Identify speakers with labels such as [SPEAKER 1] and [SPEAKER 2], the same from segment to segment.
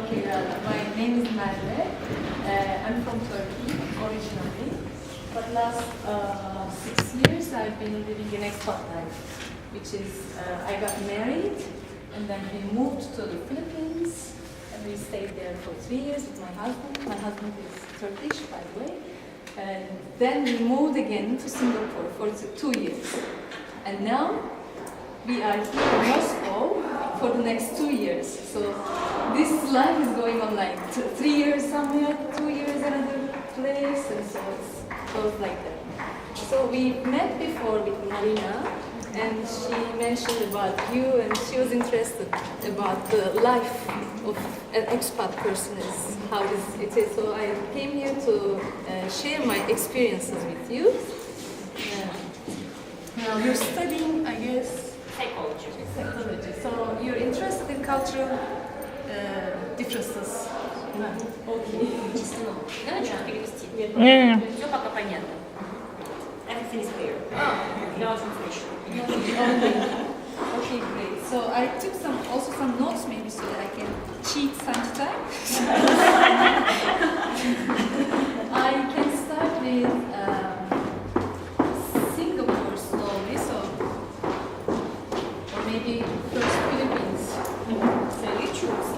[SPEAKER 1] Okay, my name is Merve. I'm from Turkey originally, but last 6 years I've been living in expat life, which is I got married and then we moved to the Philippines and we stayed there for 3 years with my husband. My husband is Turkish, by the way. And then we moved again to Singapore for 2 years. And now we are here in Moscow for the next 2 years. So this life is going on like 3 years somewhere, 2 years another place, and so it goes like that. So we met before with Marina, and she mentioned about you, and she was interested about the life of an expat person, is how it is. So I came here to share my experiences with you. Now you're studying, I guess, psychology. So you're interested in cultural differences. Okay.
[SPEAKER 2] Надо что-то перевести?
[SPEAKER 3] Не-не-не.
[SPEAKER 2] Все пока понятно. Everything is clear. Я очень слышу.
[SPEAKER 1] Okay, great. So I took also some notes maybe so that I can cheat sometime. I can start with Singapore slowly, or maybe first Philippines. So you choose.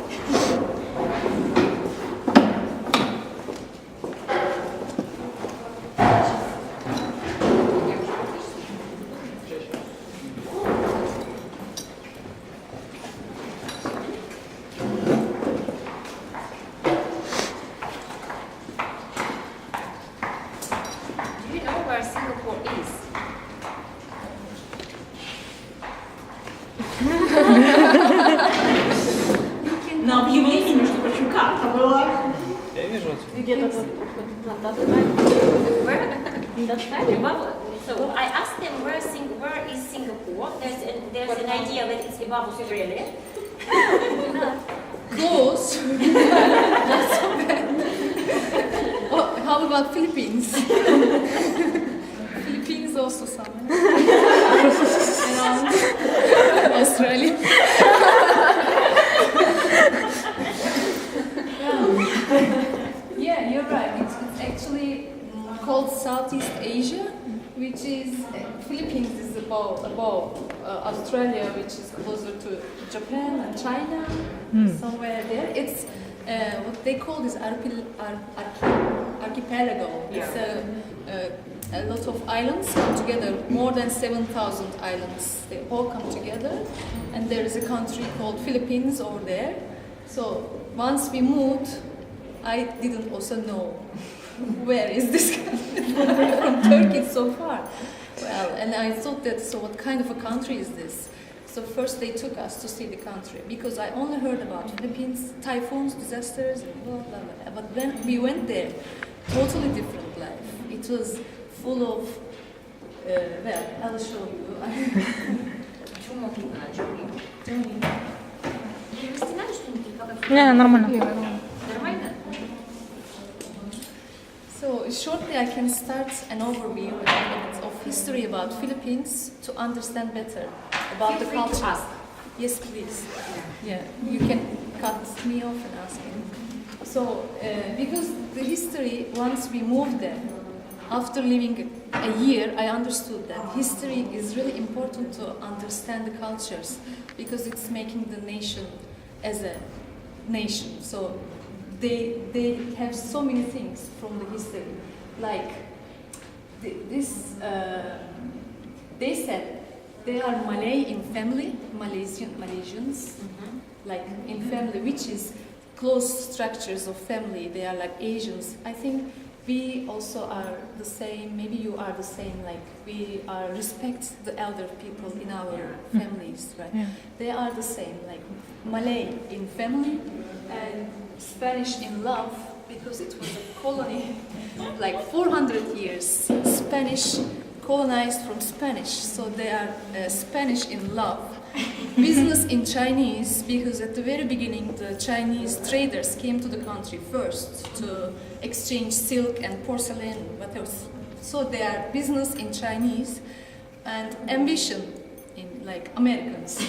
[SPEAKER 2] На объявлении, между прочим, карта была.
[SPEAKER 3] Я вижу.
[SPEAKER 2] Где-то тут. So I asked them where is Singapore. There's an idea that it's above Australia.
[SPEAKER 1] Close. Not so bad. Oh, how about Philippines? Philippines also somewhere. Around Australia. Yeah, you're right. It's actually called Southeast Asia, which is Philippines is above Australia, which is closer to Japan and China, somewhere there. It's what they call this archipelago. It's a lot of islands come together, more than 7,000 islands. They all come together, and there is a country called Philippines over there. So once we moved, I didn't also know where is this country from Turkey so far. Well, and I thought that, so what kind of a country is this? So first they took us to see the country, because I only heard about Philippines, typhoons, disasters, and blah, blah, blah. But when we went there, totally different life. It was full of, well, I'll show you.
[SPEAKER 3] Не, нормально.
[SPEAKER 2] Нормально?
[SPEAKER 1] So shortly I can start an overview of history about Philippines to understand better about the culture. Yes, please. Yeah, you can cut me off and ask me. So, because the history, once we moved there, after living a year, I understood that history is really important to understand the cultures, because it's making the nation as a nation. So they have so many things from the history, like this. They said they are Malay in family, Malaysians, like in family, which is close structures of family. They are like Asians. I think we also are the same. Maybe you are the same. Like we are respect the elder people in our families, right?
[SPEAKER 3] Yeah.
[SPEAKER 1] They are the same. Like Malay in family and Spanish in love, because it was a colony, like 400 years. Spanish colonized from Spanish, so they are Spanish in love. Business in Chinese, because at the very beginning the Chinese traders came to the country first to exchange silk and porcelain, whatever. So they are business in Chinese, and ambition in Americans,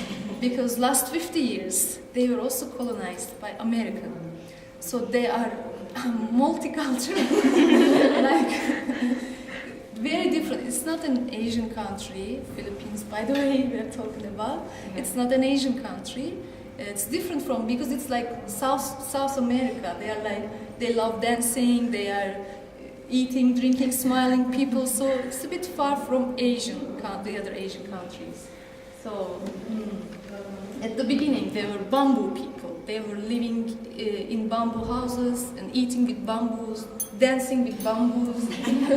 [SPEAKER 1] because last 50 years they were also colonized by American. So they are multicultural, like very different. It's not an Asian country, Philippines, by the way, we are talking about. It's not an Asian country. It's different from, because it's like South America. They are like, they love dancing, they are eating, drinking, smiling people. So it's a bit far from the other Asian countries. So at the beginning, they were bamboo people. They were living in bamboo houses and eating with bamboos, dancing with bamboos.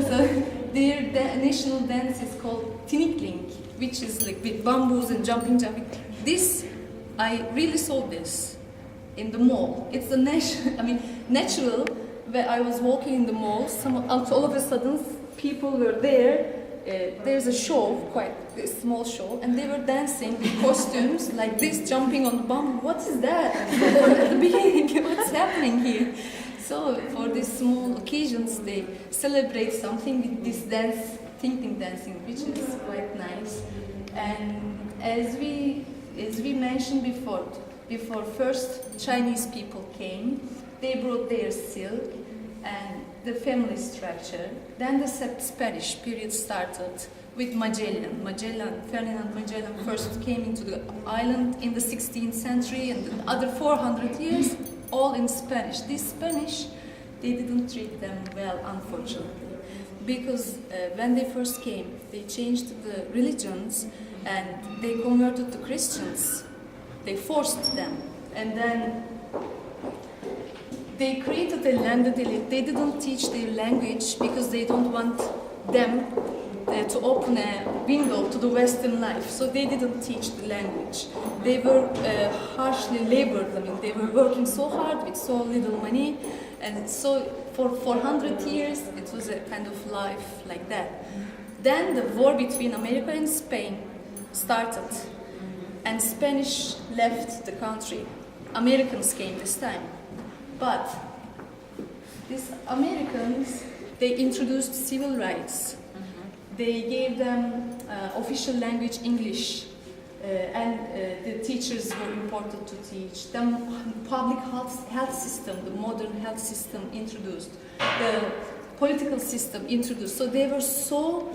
[SPEAKER 1] So their national dance is called tinikling, which is like with bamboos and jumping. This, I really saw this in the mall. It's the natural. Where I was walking in the mall, all of a sudden people were there. There's a show, quite a small show, and they were dancing with costumes like this, jumping on the bamboo. What is that? At the beginning, what's happening here? So for these small occasions, they celebrate something with this dance, tinkling dancing, which is quite nice. And as we mentioned before first Chinese people came, they brought their silk and the family structure. Then the Spanish period started with Magellan. Ferdinand Magellan first came into the island in the 16th century, and the other 400 years, all in Spanish. These Spanish, they didn't treat them well, unfortunately, because when they first came, they changed the religions and they converted to Christians. They forced them, and then they created a landed elite. They didn't teach their language because they don't want them to open a window to the Western life. So they didn't teach the language. They were harshly labored. They were working so hard with so little money. And so for 400 years, it was a kind of life like that. Then the war between America and Spain started. And Spanish left the country. Americans came this time. But these Americans, they introduced civil rights. They gave them official language English, and the teachers were important to teach them. Public health system, the modern health system introduced. The political system introduced. So they were so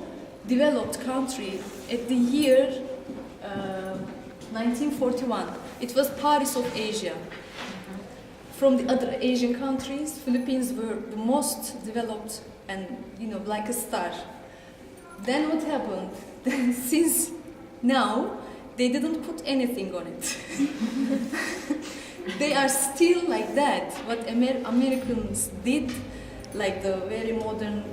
[SPEAKER 1] developed country. At the year 1941, it was Paris of Asia. From the other Asian countries, Philippines were the most developed and, like a star. Then what happened? Since now, they didn't put anything on it. They are still like that. What Americans did, like the very modern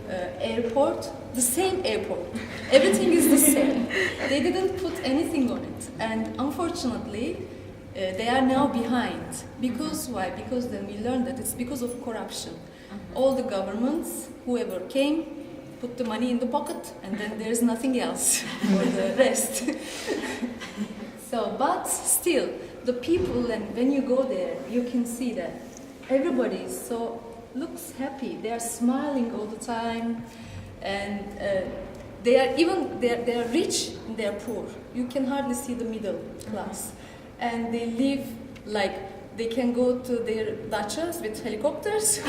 [SPEAKER 1] airport, the same airport. Everything is the same. They didn't put anything on it. And unfortunately, they are now behind. Because why? Because then we learned that it's because of corruption. All the governments, whoever came, put the money in the pocket, and then there's nothing else for the rest. So, but still, the people, and when you go there, you can see that everybody looks happy. They are smiling all the time, and they are rich and they are poor. You can hardly see the middle class. And they live like they can go to their dachas with helicopters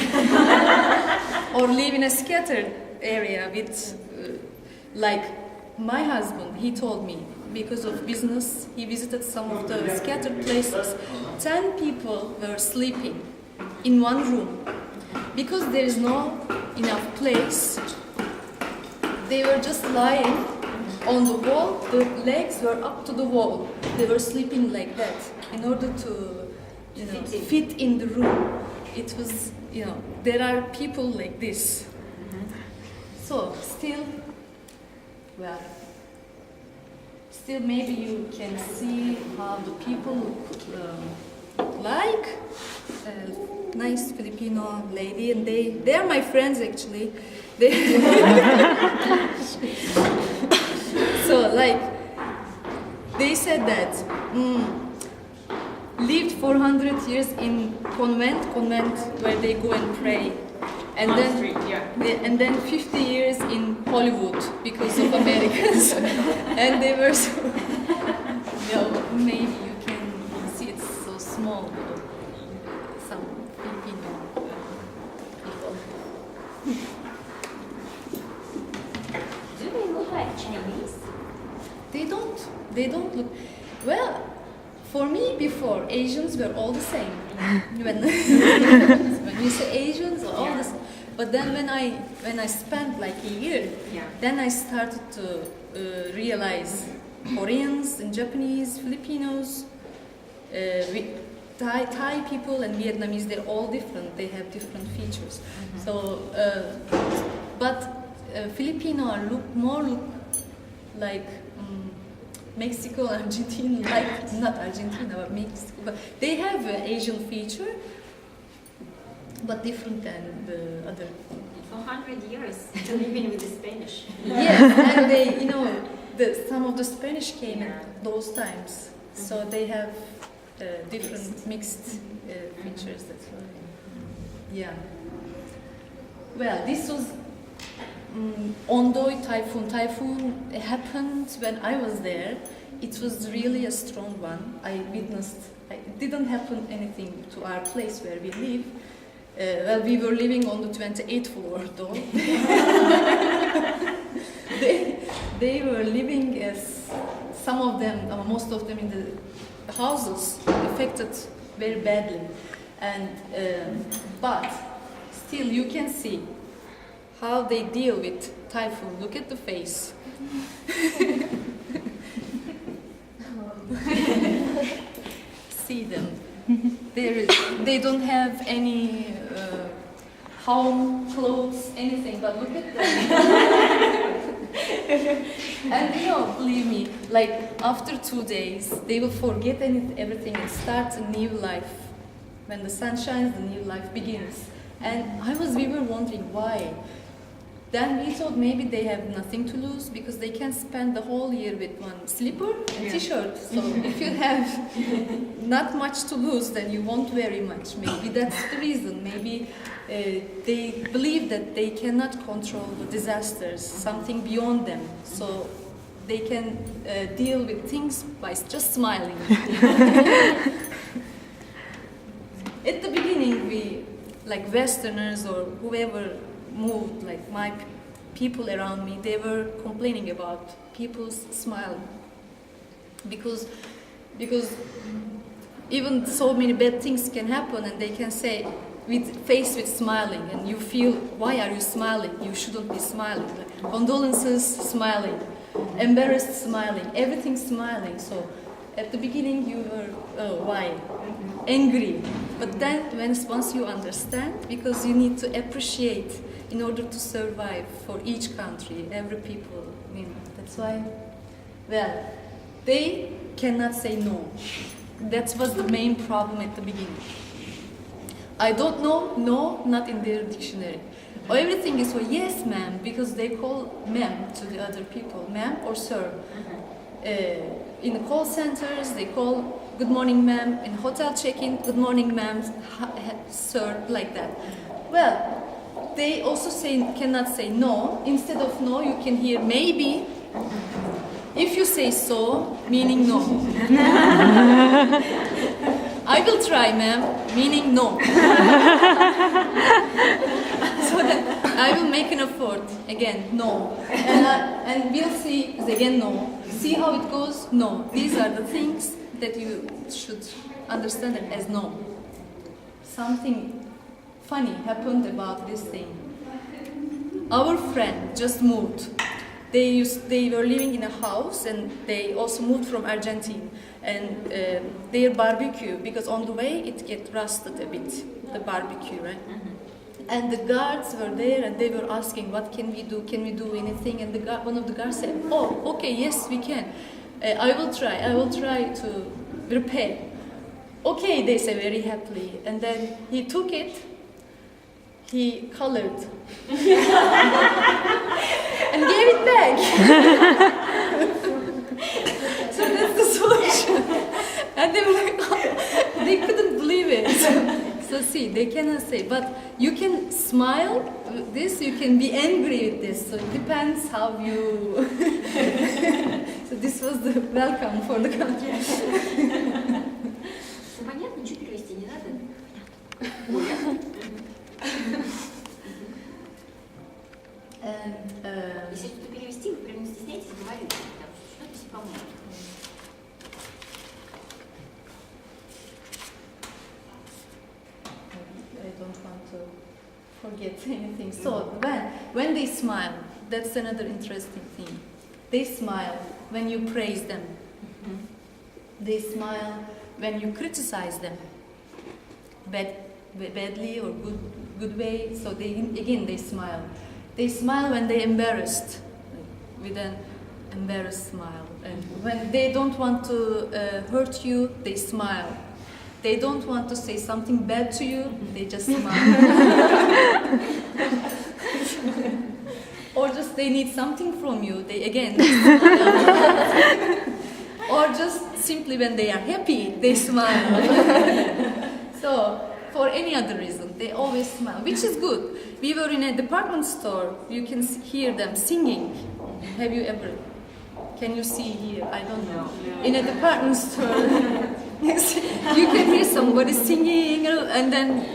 [SPEAKER 1] or live in a scattered area with, like my husband, he told me, because of business, he visited some of the scattered places. 10 people were sleeping in one room. Because there is no enough place, they were just lying on the wall, the legs were up to the wall. They were sleeping like that in order to fit in the room. It was, there are people like this. So still maybe you can see how the people look like. Nice Filipino lady, and they are my friends actually. So like they said that lived 400 years in convent where they go and pray, and and then 50 years in Hollywood because of Americans, and they were so. Maybe you can see it's so small. Some Filipino
[SPEAKER 2] Do they look like Chinese?
[SPEAKER 1] They don't look, well, for me before, Asians were all the same. When you say Asians, all the same. But then when I spent like a year, then I started to realize Koreans and Japanese, Filipinos, Thai people and Vietnamese, they're all different. They have different features. So, but Filipino look like Mexico, Argentina, like not Argentina, but Mexico. But they have an Asian feature, but different than the other.
[SPEAKER 2] For 100 years, living with the Spanish.
[SPEAKER 1] Yes, and they, some of the Spanish came at those times, so they have different mixed features. That's why. Yeah. Well, this was Ondoi typhoon. Typhoon happened when I was there. It was really a strong one. I witnessed. It didn't happen anything to our place where we live. Well, we were living on the 28th floor, though. They were living as some of them, most of them in the houses affected very badly, and but still you can see how they deal with typhoon. Look at the face. See them. They don't have any home clothes, anything. But look at them. And believe me, like after 2 days, they will forget everything and start a new life. When the sun shines, the new life begins. And we were wondering why. Then we thought maybe they have nothing to lose because they can spend the whole year with one slipper and t-shirt. So if you have not much to lose, then you won't very much. Maybe that's the reason. Maybe they believe that they cannot control the disasters, something beyond them. So they can deal with things by just smiling. At the beginning, we, like Westerners or whoever moved, like my people around me, they were complaining about people's smile because even so many bad things can happen and they can say faced with smiling, and you feel, why are you smiling? You shouldn't be smiling. Like, condolences, smiling, embarrassed, smiling, everything smiling. So at the beginning you were, why? Angry. But then once you understand, because you need to appreciate in order to survive for each country, every people, that's why, well, they cannot say no. That was the main problem at the beginning. I don't know, no, not in their dictionary. Everything is for yes, ma'am, because they call ma'am to the other people, ma'am or sir. In the call centers, they call good morning, ma'am. In hotel check-in, good morning, ma'am, sir, like that. Well, they also cannot say no. Instead of no, you can hear maybe. If you say so, meaning no. I will try, ma'am, meaning no. So that I will make an effort. Again, no. And we'll see, again, no. See how it goes? No. These are the things that you should understand it as no. Something funny happened about this thing. Our friend just moved. They were living in a house and they also moved from Argentina. And their barbecue, because on the way it get rusted a bit, the barbecue, right? And the guards were there and they were asking, what can we do? Can we do anything? And one of the guards said, oh, okay, yes, we can. I will try to repair. Okay, they said very happily. And then he took it, he colored and gave it back. So that's the solution. And they were like, oh, they couldn't believe it. So see, they cannot say, but you can smile with this, you can be angry with this. So it depends how you. So this was the welcome for the country.
[SPEAKER 2] Понятно, ничего перевести не надо?
[SPEAKER 1] And
[SPEAKER 2] Если что-то перевести, вы прям не стесняйтесь, говорите, потому что что-то все поможет.
[SPEAKER 1] I don't want to forget anything. So when they smile, that's another interesting thing. They smile when you praise them. They smile when you criticize them, badly or good way. So they smile. They smile when they're embarrassed, with an embarrassed smile. And when they don't want to hurt you, they smile. They don't want to say something bad to you, they just smile. Or just they need something from you, they smile. Or just simply when they are happy, they smile. So, for any other reason, they always smile, which is good. We were in a department store, you can hear them singing. Have you ever? Can you see here? I don't know. In a department store, you can hear somebody singing and then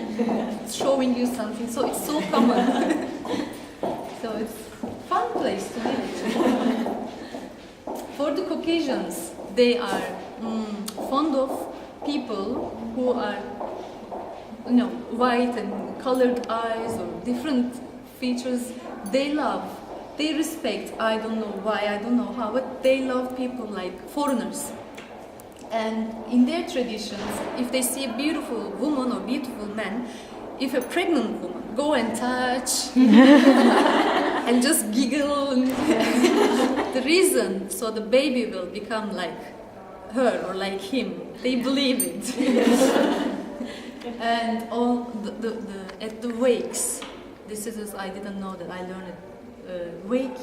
[SPEAKER 1] showing you something. So it's so common. So it's a fun place to live. For the Caucasians, they are fond of people who are, white and colored eyes or different features. They love. They respect, I don't know why, I don't know how, but they love people like foreigners. And in their traditions, if they see a beautiful woman or beautiful man, if a pregnant woman, go and touch and just giggle. The reason, so the baby will become like her or like him. They believe it. And all at the wakes, this is I didn't know that, I learned it. Wake,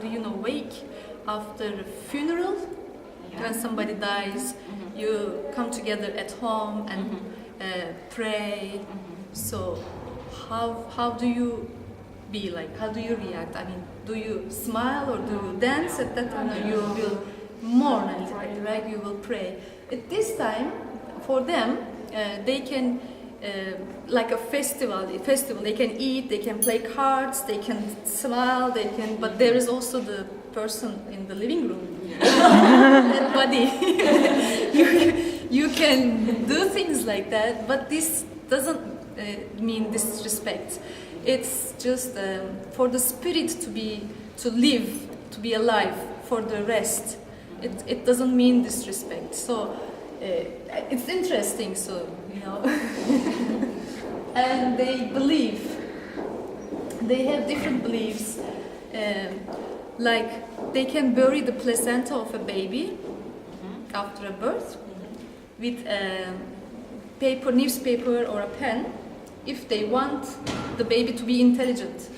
[SPEAKER 1] do you know wake? After a funeral, when somebody dies, you come together at home and pray. So how do you be like? How do you react? I mean, do you smile or do you dance at that time? You will mourn a little bit, right? You will pray. At this time, for them, they can. Like a festival, they can eat, they can play cards, they can smile, but there is also the person in the living room, that body. you can do things like that, but this doesn't mean disrespect. It's just for the spirit to live, to be alive for the rest. It doesn't mean disrespect. So it's interesting, so and they have different beliefs, like they can bury the placenta of a baby after a birth with newspaper or a pen if they want the baby to be intelligent.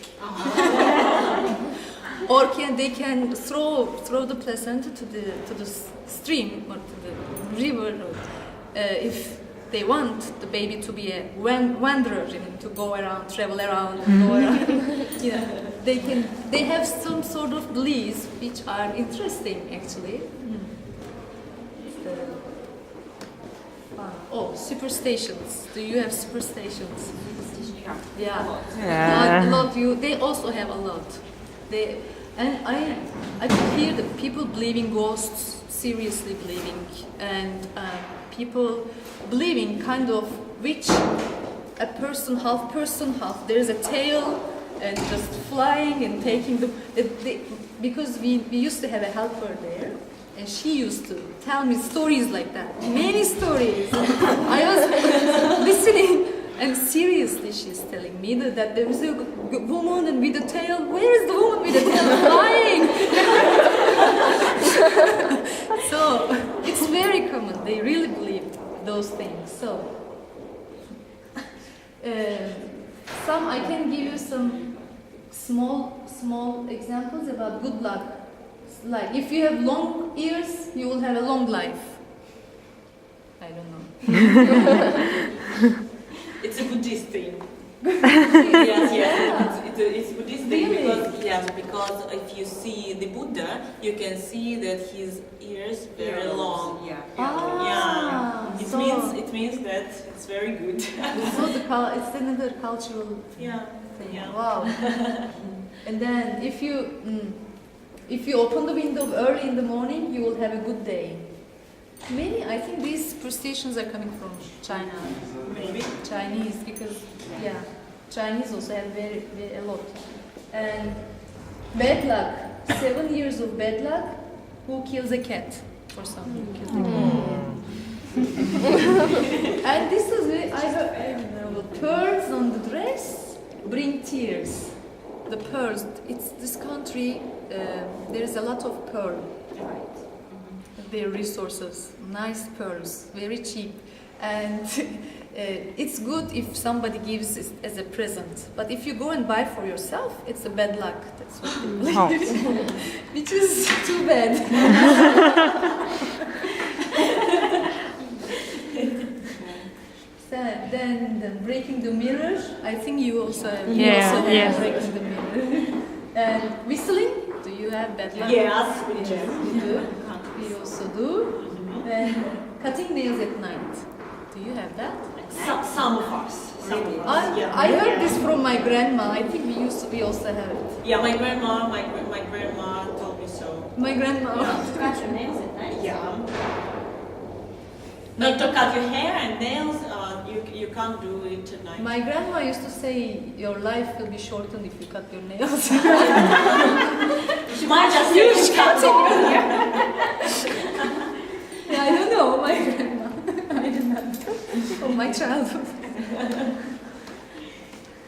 [SPEAKER 1] Or they can throw the placenta to the stream or to the river, if they want the baby to be a wanderer, to go around, travel around, and go around. They have some sort of beliefs which are interesting, actually. Superstitions. Do you have superstitions? Yeah. A lot. They also have a lot. I could hear that people believing ghosts, seriously believing, and people believing kind of which a person, half there's a tail and just flying and taking because we used to have a helper there, and she used to tell me stories like that, many stories. I was listening, and seriously she's telling me that there is a woman with a tail. Where is the woman with a tail flying? So it's very common. They really believe those things. So I can give you some small examples about good luck. Like if you have long ears, you will have a long life. I don't know.
[SPEAKER 3] It's a Buddhist thing. Yes. It's Buddhist thing because if you see the Buddha, you can see that his ears very long. It means that it's very good.
[SPEAKER 1] So it's another cultural thing.
[SPEAKER 3] Yeah.
[SPEAKER 1] Wow. And then if you open the window early in the morning, you will have a good day. Many, I think these superstitions are coming from China.
[SPEAKER 3] Maybe.
[SPEAKER 1] Chinese, because Chinese also have very a lot. And bad luck, 7 years of bad luck. Who kills a cat? For some who kills a cat. And this is I heard pearls on the dress bring tears. The pearls. It's this country. There is a lot of pearl. Their resources, nice pearls, very cheap, and it's good if somebody gives it as a present. But if you go and buy for yourself, it's a bad luck. That's what they believe, which is too bad. Then breaking the mirror. I think you also have breaking the mirror. And whistling. Do you have bad luck?
[SPEAKER 3] Yes, we
[SPEAKER 1] Yes,
[SPEAKER 3] do.
[SPEAKER 1] we do. We also do. And cutting nails at night. Do you have that?
[SPEAKER 3] Some of us.
[SPEAKER 1] I heard this from my grandma. I think we also have it.
[SPEAKER 3] Yeah, my grandma told me so.
[SPEAKER 1] My grandma.
[SPEAKER 2] Cut your nails at night?
[SPEAKER 3] Yeah. Not to cut your hair and nails, you can't do it at night.
[SPEAKER 1] My grandma used to say your life will be shortened if you cut your nails.
[SPEAKER 3] She might just finish cutting.
[SPEAKER 1] Yeah, I don't know, my grandma. I remember from my childhood.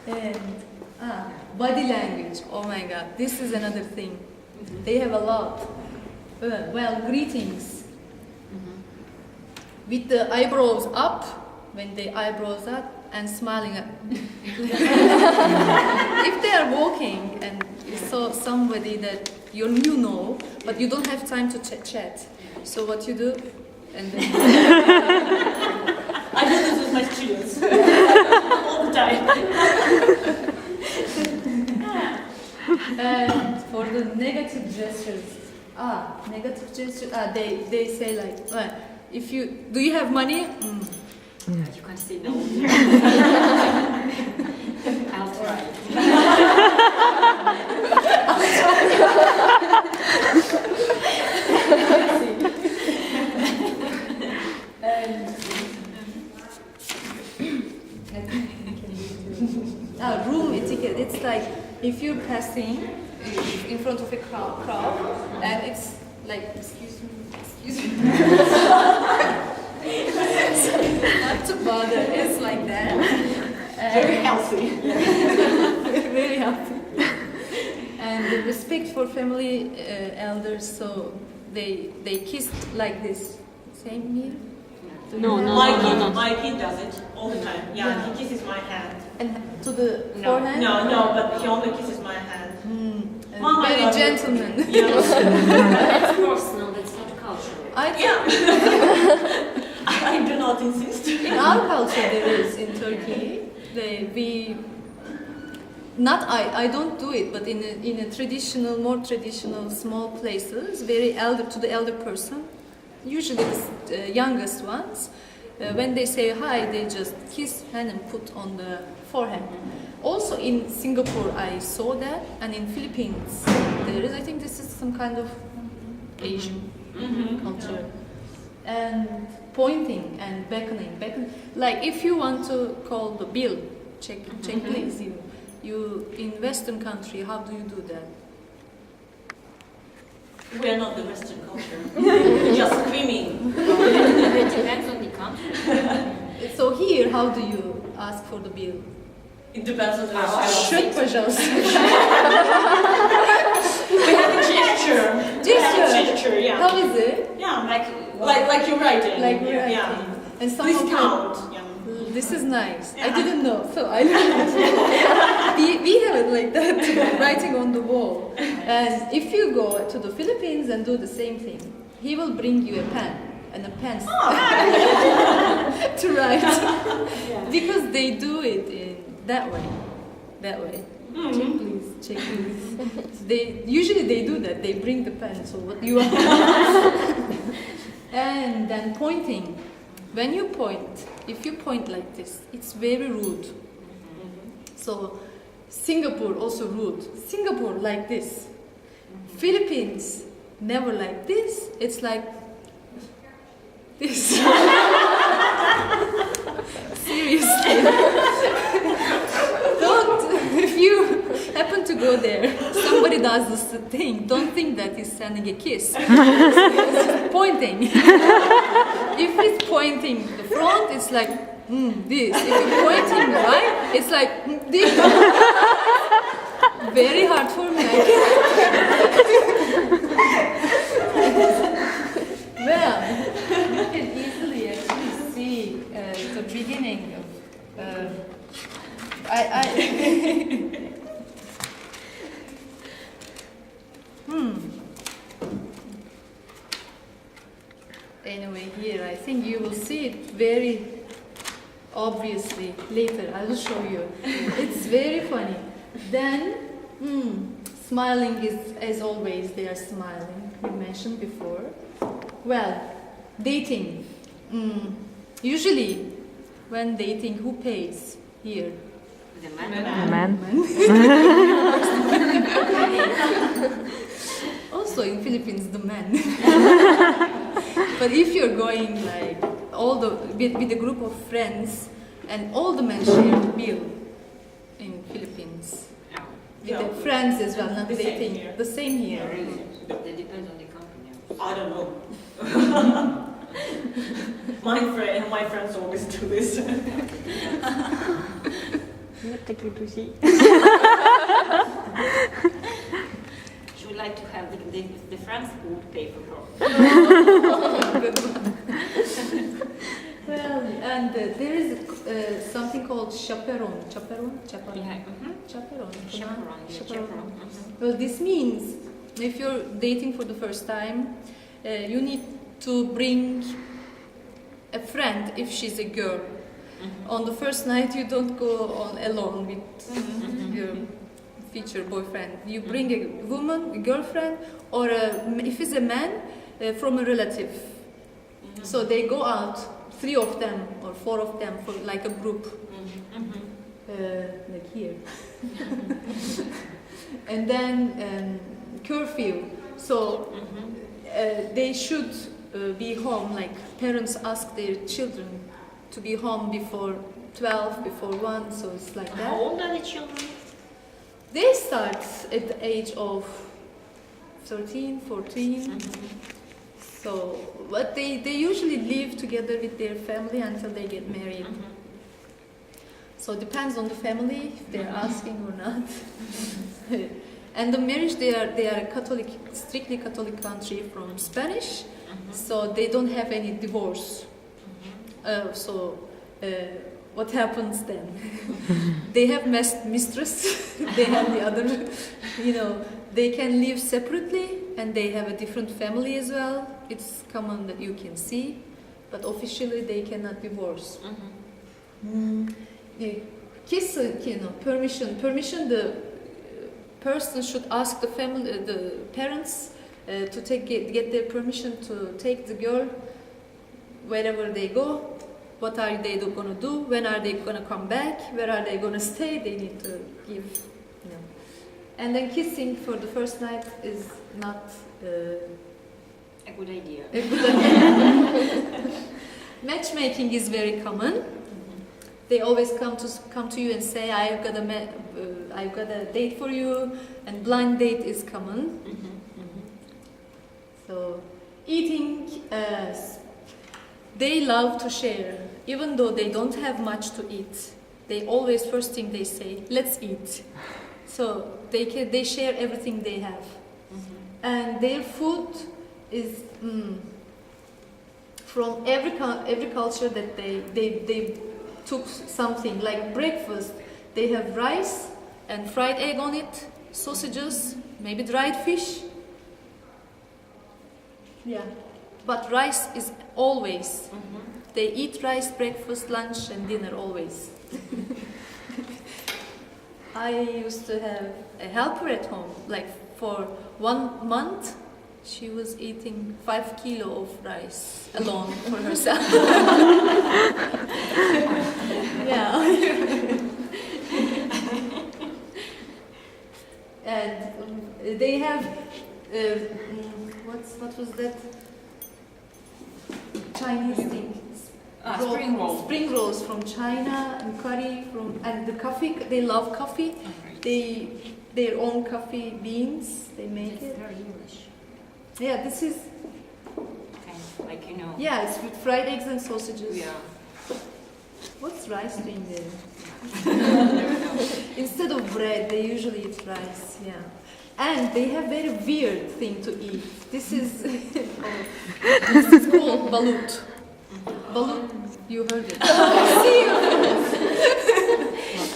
[SPEAKER 1] And body language. Oh my God, this is another thing. They have a lot. Well, greetings. With the eyebrows up, when the eyebrows up, and smiling up. If they are walking and you saw somebody that you know, but you don't have time to chat, so what you do? And then
[SPEAKER 3] I do this with my students all the time.
[SPEAKER 1] And for the negative gestures, they say like, do you have money?
[SPEAKER 2] You can say no. I'll try.
[SPEAKER 1] Room etiquette. It's like if you're passing in front of a crowd, and it's like, excuse me. Not to bother. It's like that.
[SPEAKER 3] Very healthy.
[SPEAKER 1] Very healthy. And the respect for family elders, so they kissed like this. Same here?
[SPEAKER 4] No.
[SPEAKER 3] My kid does it all the time. Yeah, he kisses my hand.
[SPEAKER 1] And to the forehead?
[SPEAKER 3] No, but he only kisses my hand. Mom, I
[SPEAKER 1] very
[SPEAKER 3] love you.
[SPEAKER 1] gentleman.
[SPEAKER 2] That's personal, that's not cultural.
[SPEAKER 3] I do not insist.
[SPEAKER 1] In our culture there is in Turkey. I don't do it, but in a more traditional small places, very to the elder person, usually the youngest ones, when they say hi, they just kiss hand and put on the forehead. Also in Singapore I saw that, and in Philippines there is. I think this is some kind of Asian culture. And pointing and beckoning. Like if you want to call the bill, check please. You in Western country, how do you do that?
[SPEAKER 3] We are not the Western culture. We're just screaming.
[SPEAKER 2] It depends on the country.
[SPEAKER 1] So here, how do you ask for the bill?
[SPEAKER 3] It depends on the
[SPEAKER 1] Счет, пожалуйста.
[SPEAKER 3] We have a gesture. We have a gesture, yeah.
[SPEAKER 1] How is it?
[SPEAKER 3] Yeah, like you're writing.
[SPEAKER 1] Like we're writing.
[SPEAKER 3] Yeah.
[SPEAKER 1] And some
[SPEAKER 3] Please
[SPEAKER 1] of
[SPEAKER 3] count. Yeah.
[SPEAKER 1] This is nice.
[SPEAKER 3] Yeah.
[SPEAKER 1] I didn't know, so I learned it. we have it like that, writing on the wall. And if you go to the Philippines and do the same thing, he will bring you a pen and a pencil to write. Because they do it in that way. Check please. Usually they do that. They bring the pen. So what you are, and then pointing. When you point, if you point like this, it's very rude. So Singapore also rude. Singapore like this. Philippines never like this. It's like this. Seriously. If you happen to go there, somebody does this thing, don't think that he's sending a kiss. It's pointing. If it's pointing the front, it's like this. If it's pointing right, it's like this. Very hard for me. Well, you can easily actually see the beginning of. Anyway, here I think you will see it very obviously later. I will show you. It's very funny. Then, smiling is as always. They are smiling. You mentioned before. Well, dating. Usually, when dating, who pays here?
[SPEAKER 2] The man.
[SPEAKER 1] Also in Philippines, the man. But if you're going like with a group of friends, and all the men share the bill in Philippines. With the friends as well, not
[SPEAKER 3] The same
[SPEAKER 1] dating.
[SPEAKER 3] here.
[SPEAKER 1] The same here.
[SPEAKER 2] That depends on the company.
[SPEAKER 3] I don't know. My friends always do this.
[SPEAKER 2] She would like to have the friends who would pay for her.
[SPEAKER 1] Well, and there is something called chaperone. Chaperone?
[SPEAKER 2] Yeah.
[SPEAKER 1] Chaperone.
[SPEAKER 2] Chaperone.
[SPEAKER 1] Well, this means if you're dating for the first time, you need to bring a friend if she's a girl. On the first night, you don't go on alone with your future boyfriend. You bring a woman, a girlfriend, or if it's a man, from a relative. So they go out, 3 of them or 4 of them, for like a group, like here. And then curfew. So they should be home. Like parents ask their children to be home before 12, before 1. So it's like that.
[SPEAKER 2] How old are the children?
[SPEAKER 1] They start at the age of 13, 14. So, but they usually live together with their family until they get married. So it depends on the family if they're asking or not. And the marriage, they are a Catholic, strictly Catholic country from Spanish, so they don't have any divorce. What happens then? They have mistress, they have the other, they can live separately and they have a different family as well. It's common that you can see, but officially they cannot divorce. Kiss, permission, the person should ask the family, the parents to get their permission to take the girl wherever they go. What are they going to do? When are they going to come back? Where are they going to stay? They need to give, And then kissing for the first night is not
[SPEAKER 2] a good idea.
[SPEAKER 1] Matchmaking is very common. They always come to you and say, I've got a date for you, and blind date is common. So eating, they love to share, even though they don't have much to eat. They always, first thing they say, let's eat. So they share everything they have, and their food is from every culture that they took something. Like breakfast, they have rice and fried egg on it, sausages, maybe dried fish. Yeah, but rice is always. They eat rice breakfast, lunch, and dinner always. I used to have a helper at home. Like for 1 month, she was eating 5 kilos of rice alone for herself. Yeah. and they have what was that Chinese thing?
[SPEAKER 3] Spring roll.
[SPEAKER 1] Spring rolls from China and curry and the coffee. They love coffee. Their own coffee beans. They make it.
[SPEAKER 2] Very English.
[SPEAKER 1] Yeah, this is.
[SPEAKER 2] Like, you know.
[SPEAKER 1] Yeah, it's with fried eggs and sausages.
[SPEAKER 3] Yeah.
[SPEAKER 1] What's rice doing there? Instead of bread, they usually eat rice. Yeah. And they have very weird thing to eat. This is called balut. Balut, you heard it.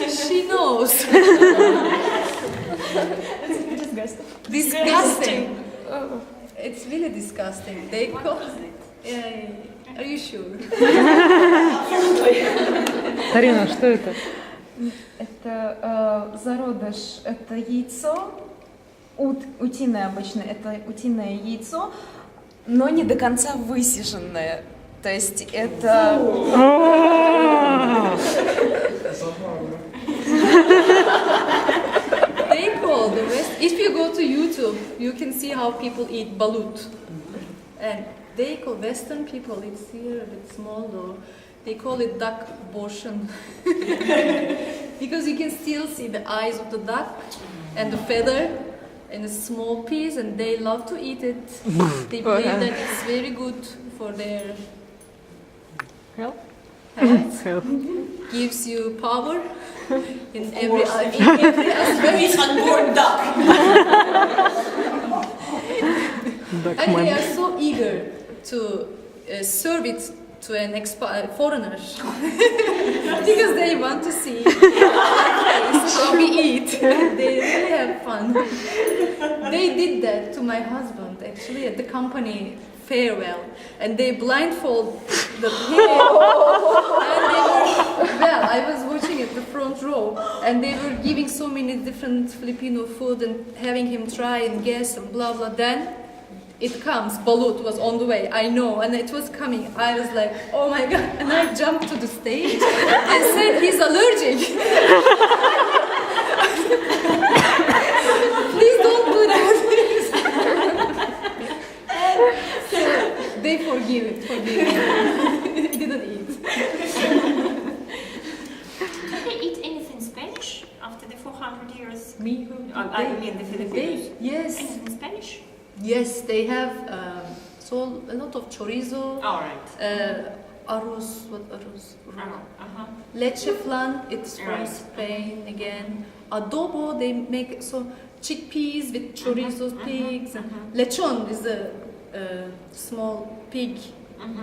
[SPEAKER 1] She knows. Disgusting. It's really disgusting. They call. Are you sure?
[SPEAKER 4] Тарина, что это? Это зародыш, это яйцо, утиное обычно, это утиное яйцо, но не до конца высиженное. То есть это...
[SPEAKER 1] They call the rest. If you go to YouTube, you can see how people eat balut. And they call Western people, it's here a bit small though, they call it duck borscht. Because you can still see the eyes of the duck and the feather and a small piece, and they love to eat it. They believe that it's very good for their
[SPEAKER 4] Health?
[SPEAKER 1] health. Gives you power in every aspect.
[SPEAKER 3] It's unborn duck.
[SPEAKER 1] And they are so eager to serve it to an foreigner because they want to see how we eat. They really have fun. They did that to my husband actually at the company farewell, and they blindfold the hair. And they were, well, I was watching at the front row, and they were giving so many different Filipino food and having him try and guess and blah blah. Then it comes, balut was on the way, I know, and it was coming. I was like, oh my god, and I jumped to the stage and said, he's allergic. Please don't do that. And they forgive it. He didn't eat.
[SPEAKER 2] Did they eat anything Spanish after the 400 years?
[SPEAKER 1] Me?
[SPEAKER 2] I mean the Filipinos.
[SPEAKER 1] Yes.
[SPEAKER 2] Anything Spanish?
[SPEAKER 1] Yes, they have so a lot of chorizo,
[SPEAKER 2] All right.
[SPEAKER 1] arroz, what arroz?
[SPEAKER 2] Uh-huh.
[SPEAKER 1] Leche flan, it's from
[SPEAKER 2] Right.
[SPEAKER 1] Spain again. Adobo, they make so chickpeas with chorizo pigs. And lechon is a small pig,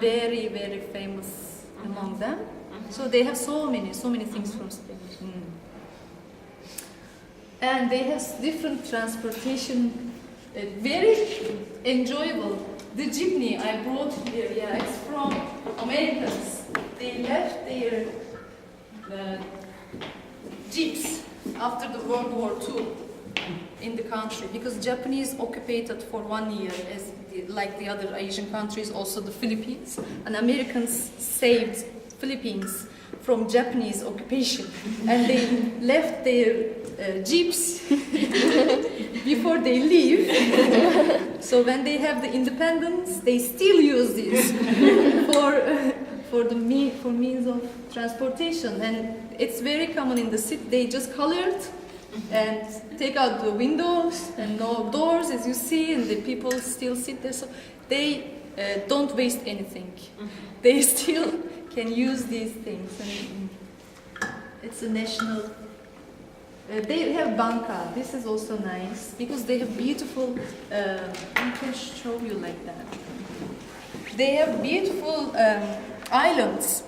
[SPEAKER 1] very, very famous among them. So they have so many things from Spain. And they have different transportation. Very enjoyable. The jeepney I brought here, yeah, it's from Americans. They left their jeeps after the World War II in the country because Japanese occupied it for 1 year, as like the other Asian countries, also the Philippines. And Americans saved Philippines from Japanese occupation, and they left their jeeps before they leave. So when they have the independence, they still use this for means of transportation, and it's very common in the city. They just color it and take out the windows and no doors, as you see, and the people still sit there. So they don't waste anything. They still can use these things, and it's a national. They have banca. This is also nice because they have beautiful. I can show you like that. They have beautiful islands.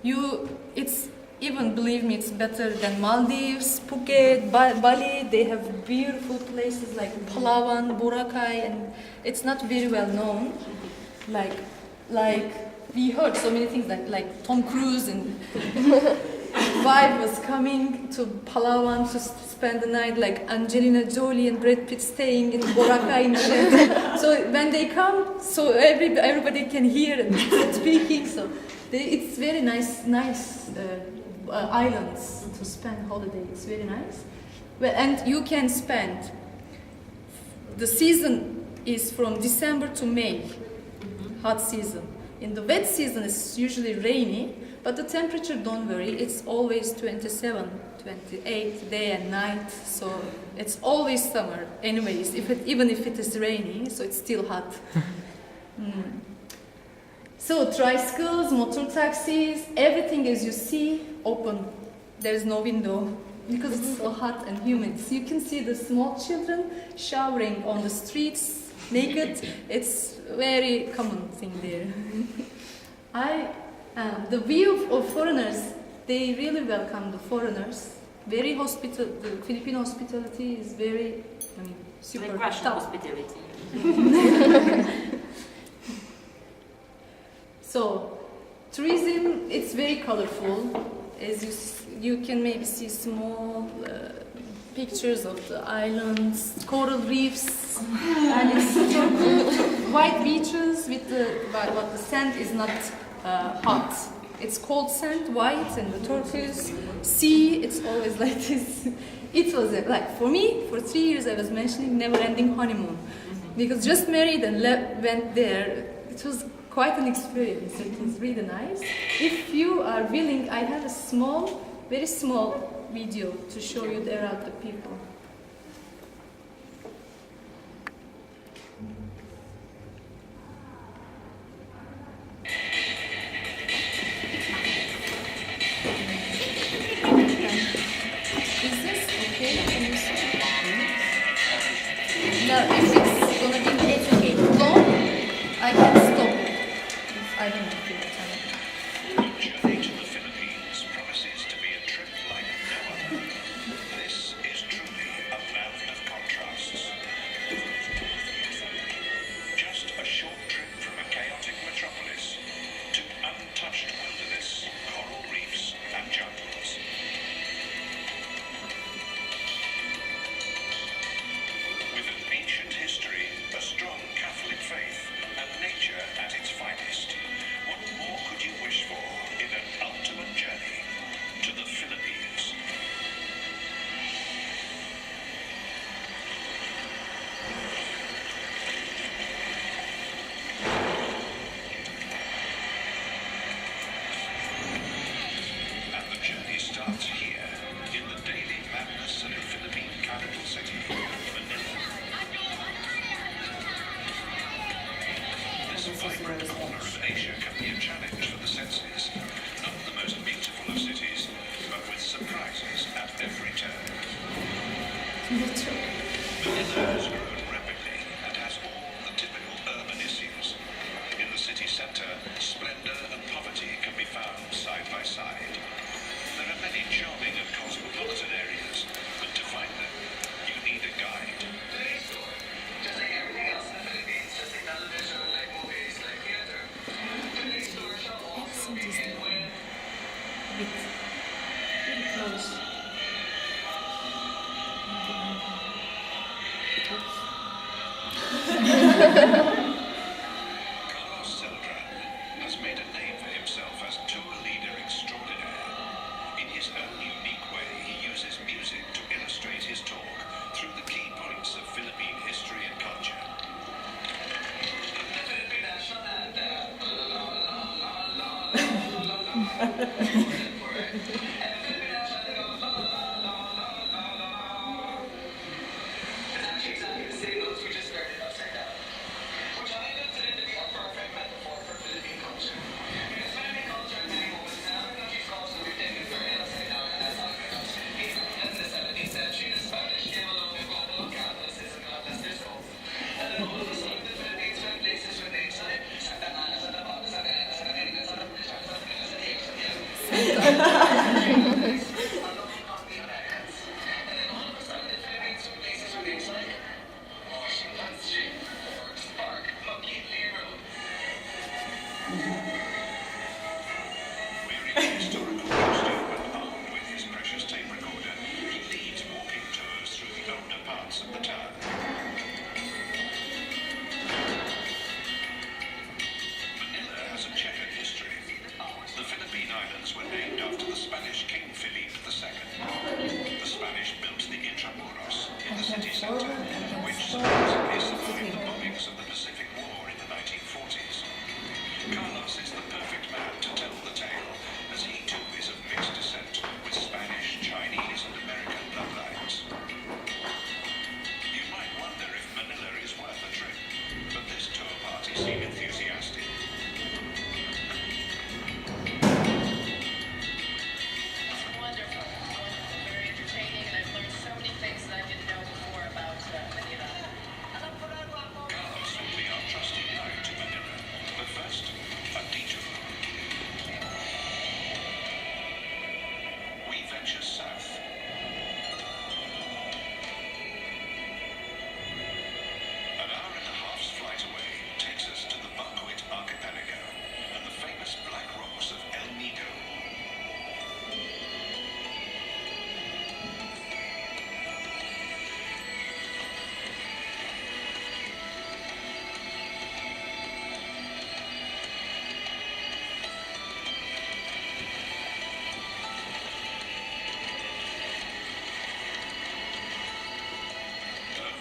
[SPEAKER 1] It's even, believe me, it's better than Maldives, Phuket, Bali. They have beautiful places like Palawan, Boracay, and it's not very well known. Like we heard so many things like Tom Cruise and Vibe was coming to Palawan to spend the night, like Angelina Jolie and Brad Pitt staying in Boracay in the So when they come, so everybody can hear and speaking. So it's very nice islands to spend holiday. It's very nice. Well, and you can spend, the season is from December to May, hot season. In the wet season, it's usually rainy, but the temperature, don't worry, it's always 27, 28 day and night, so it's always summer anyways, even if it is rainy, so it's still hot. So tricycles, motor taxis, everything as you see, open. There's no window because it's so hot and humid. So you can see the small children showering on the streets naked. It's very common thing there. The view of foreigners, they really welcome the foreigners. Very the Philippine hospitality is very, super
[SPEAKER 2] Like Russian
[SPEAKER 1] top.
[SPEAKER 2] hospitality.
[SPEAKER 1] So, tourism, it's very colorful. As you can maybe see small pictures of the islands, coral reefs, and it's white beaches with but the sand is not hot. It's cold sand, white, and the turquoise sea. It's always like this. It was like for me, for 3 years I was mentioning never-ending honeymoon, because just married and went there. It was quite an experience. It was really nice. If you are willing, I have a very small video to show you there are the people. Is this okay? Can you see? Now, if it's gonna be okay, long, I can stop it. I don't know if you can.
[SPEAKER 5] Journey to the Philippines promises to be a trip like no other. This is truly a land of contrasts. Just a short trip from a chaotic metropolis to untouched wilderness, coral reefs and jungles. With an ancient history, a strong Catholic faith, and nature at its finest, what more could you wish for in an ultimate journey to the Philippines? And the journey starts here, in the daily madness of the Philippine capital city, Manila. This vibrant corner of Asia can be a challenge for the senses. Not the most beautiful of cities, but with surprises at every turn. Manila has grown rapidly and has all the typical urban issues. In the city center, splendor and poverty can be found side by side. There are many charming and cosmopolitan areas, but to find them, you need a guide.
[SPEAKER 1] Accent is the one. Bit. Very close.
[SPEAKER 5] Carlos Celdran has made a name for himself as tour leader extraordinaire. In his own unique way, he uses music to illustrate his talk through the key points of Philippine history and culture. the city
[SPEAKER 1] forward
[SPEAKER 5] centre,
[SPEAKER 1] and then
[SPEAKER 5] which
[SPEAKER 1] stop.
[SPEAKER 5] supposedly survived the bombings of the Pacific War in the 1940s. Carlos is the perfect man to tell the tale, as he too is of mixed descent with Spanish, Chinese and American bloodlines. You might wonder if Manila is worth a trip, but this tour party seemed enthusiastic.
[SPEAKER 6] Wonderful. Very entertaining, and I've learned so many things that I didn't know before about Manila.
[SPEAKER 5] Carlos will be our trusty guide to Manila, but first, a detour. We venture south. An hour and a half's flight away takes us to the Buckwheat Archipelago and the famous black rocks of El Nido.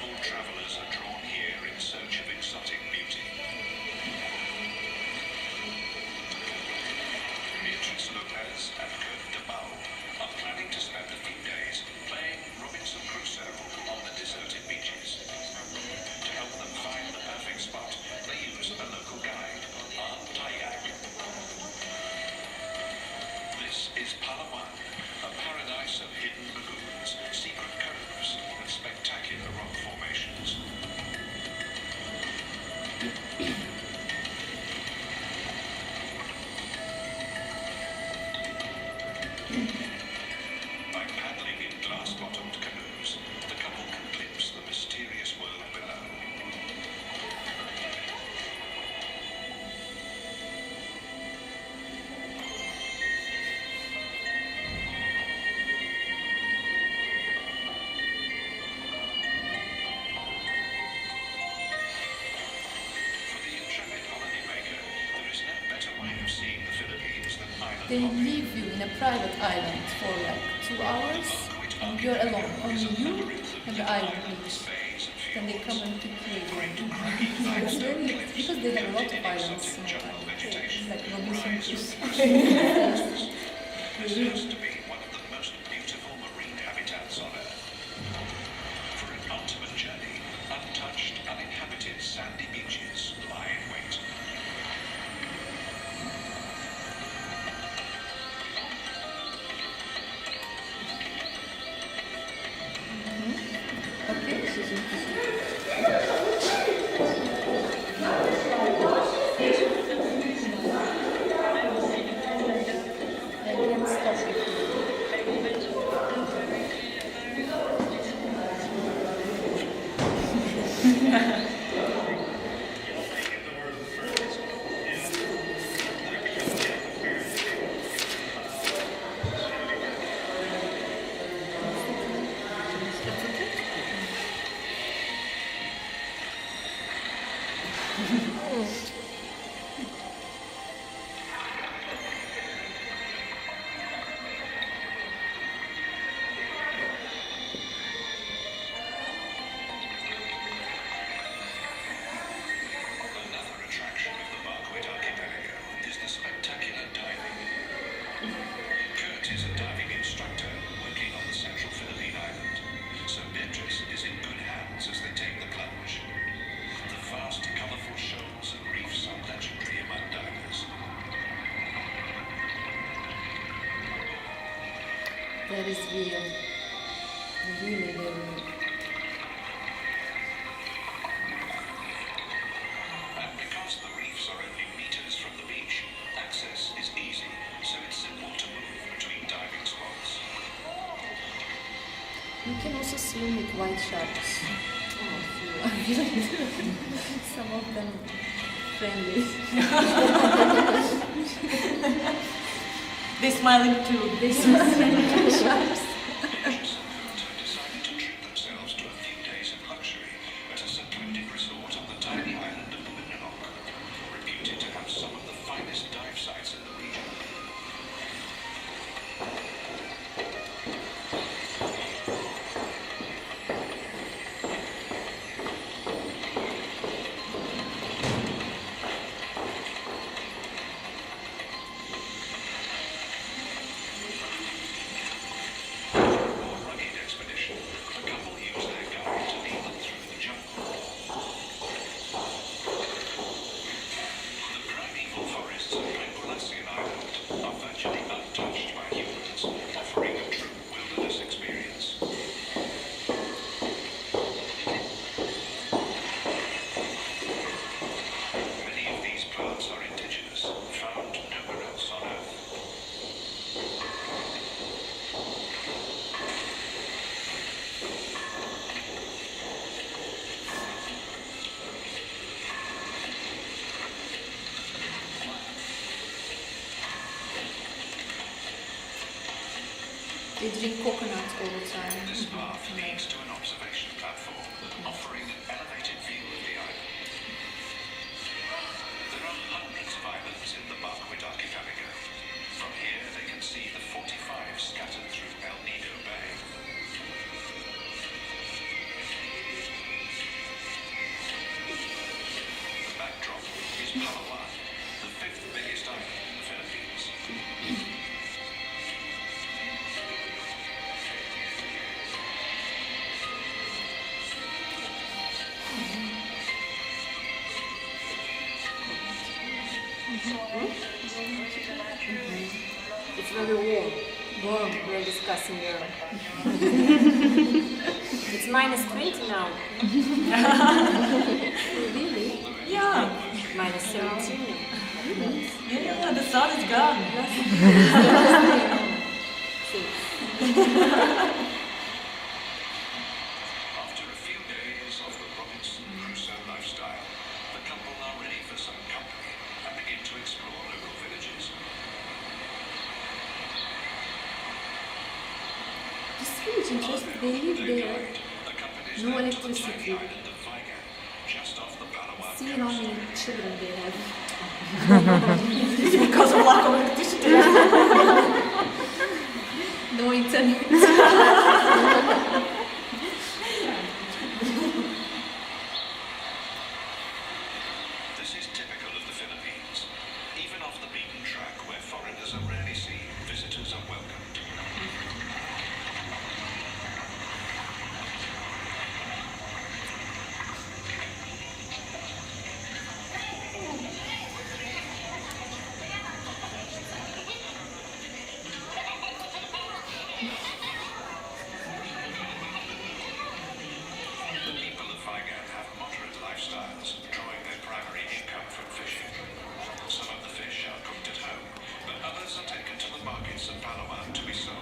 [SPEAKER 5] All travelers are drawn here in search of exotic beauty. Beatrice Lopez and Kurt de Bouw are planning to spend a few days playing Robinson Crusoe on the deserted beaches. To help them find the perfect spot, they use a local guide, Art Tayak. This is Palawan, a paradise of hidden lagoons, secret coves, and spectacular rock formations. By paddling in glass-bottomed canoes, the couple can glimpse the mysterious world below. For the intrepid holidaymaker, there is no better way of seeing the Philippines than island
[SPEAKER 1] They
[SPEAKER 5] hopping.
[SPEAKER 1] leave you in a private island for like 2 hours, and you're alone, only you and the island beach. Then they come and pick you again. It's very, because they have a lot of islands, you know, like Robinson Crusoe.
[SPEAKER 5] This has to be one of the most beautiful marine habitats on Earth. For an ultimate journey, untouched, uninhabited sandy beaches lie in wait.
[SPEAKER 1] And then stop.
[SPEAKER 5] Another attraction of the Buckwheat Archipelago is the spectacular diving. Kurt is a diving instructor working on the central Philippine island, so Beatrice is in good hands as they take the plunge. The vast, colourful shoals and reefs are legendary among divers.
[SPEAKER 1] That is real. Really, really.
[SPEAKER 5] And because the reefs are only meters from the beach, access is easy, so it's simple to move between diving spots.
[SPEAKER 1] You can also swim with white sharks. Some of them friendly.
[SPEAKER 3] They smiling too.
[SPEAKER 1] They swim with sharks.
[SPEAKER 5] Beatrice and Kurt have decided to treat themselves to a few days of luxury at a secluded resort on the tiny island of Mindanao, reputed to have some of the finest dive sites in the region.
[SPEAKER 1] They drink coconut all the time.
[SPEAKER 5] This path leads to an observation platform offering an elevated view of the island. There are hundreds of islands in the Marquette archipelago. From here they can see the 45 scattered through El Nido Bay. The backdrop is Palawan, the fifth biggest island in the Philippines.
[SPEAKER 2] It's very warm. Warm. We're discussing here. It's minus 20 now.
[SPEAKER 1] Really?
[SPEAKER 3] Yeah.
[SPEAKER 2] Minus 17.
[SPEAKER 3] Yeah, the sun is gone.
[SPEAKER 5] After a few days of the Robinson Crusoe lifestyle, the couple are ready for some company and begin to explore local villages.
[SPEAKER 1] This is really interesting. They live
[SPEAKER 5] Their
[SPEAKER 1] there.
[SPEAKER 5] guide accompanies
[SPEAKER 1] No
[SPEAKER 5] them to the
[SPEAKER 1] electricity.
[SPEAKER 5] tiny island of Vigan, just off the Palawan
[SPEAKER 1] See how
[SPEAKER 5] coast.
[SPEAKER 1] many children they have.
[SPEAKER 3] Because of lack of electricity.
[SPEAKER 1] No internet.
[SPEAKER 5] This is typical of the Philippines. Even off the beaten track where foreigners are rarely seen, visitors are welcomed. The people of Vigan have moderate lifestyles, drawing their primary income from fishing. Some of the fish are cooked at home, but others are taken to the markets of Palawan to be sold.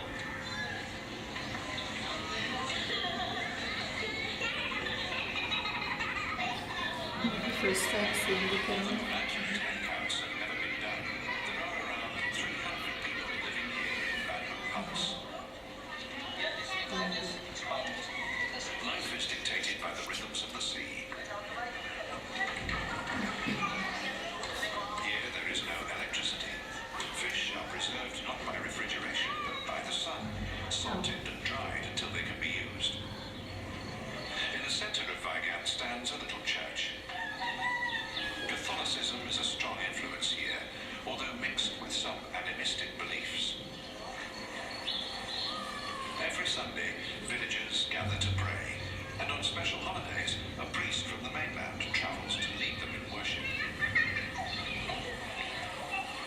[SPEAKER 1] First time seeing the camera.
[SPEAKER 5] Accurate head counts have never been done. There are around 300 people living here in bamboo huts. Life is dictated by the rhythms of the sea. Here there is no electricity. Fish are preserved not by refrigeration, but by the sun, salted and dried until they can be used. In the center of Vigan stands a little church. Catholicism is a strong influence here, although mixed with some animistic beliefs. Every Sunday, villagers gather to pray, and on special holidays, a priest from the mainland travels to lead them in worship.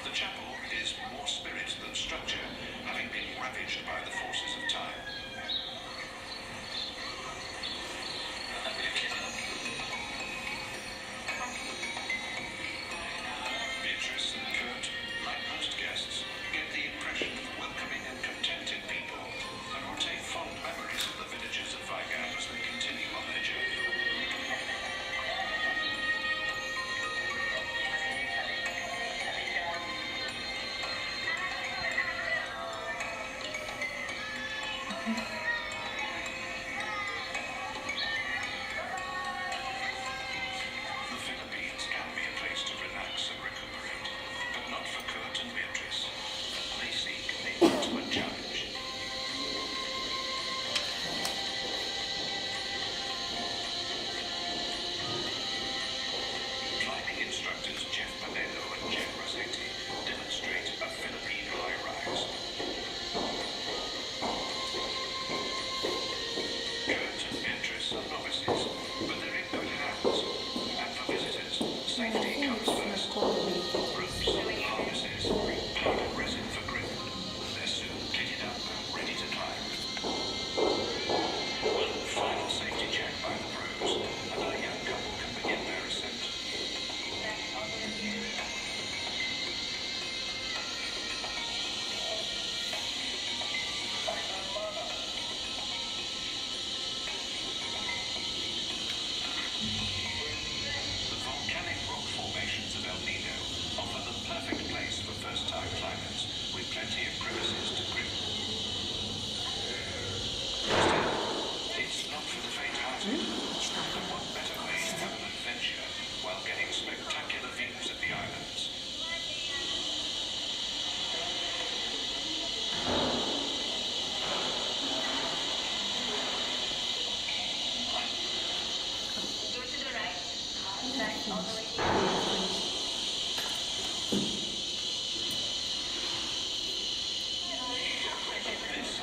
[SPEAKER 5] The chapel is more spirit than structure, having been ravaged by the forces of time. Beatrice and Kurt, like most guests, get the impression of welcoming and contented people and retain fond memories of the villages of Vigan as they continue on their journey. This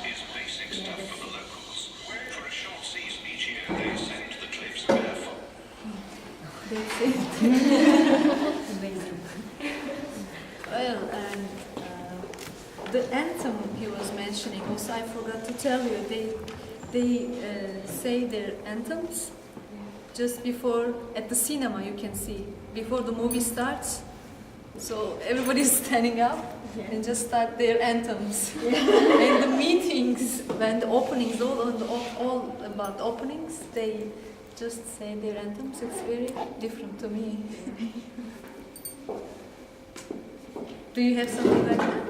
[SPEAKER 5] is basic stuff for the locals. For a short season each year, they ascend the cliffs barefoot.
[SPEAKER 1] That's it. Well, and the anthem he was mentioning, also I forgot to tell you, they say their anthems just before, at the cinema you can see, before the movie starts. So everybody's standing up and just start their anthems. And the meetings, when the openings, all about the openings, they just say their anthems. It's very different to me. Do you have something like that?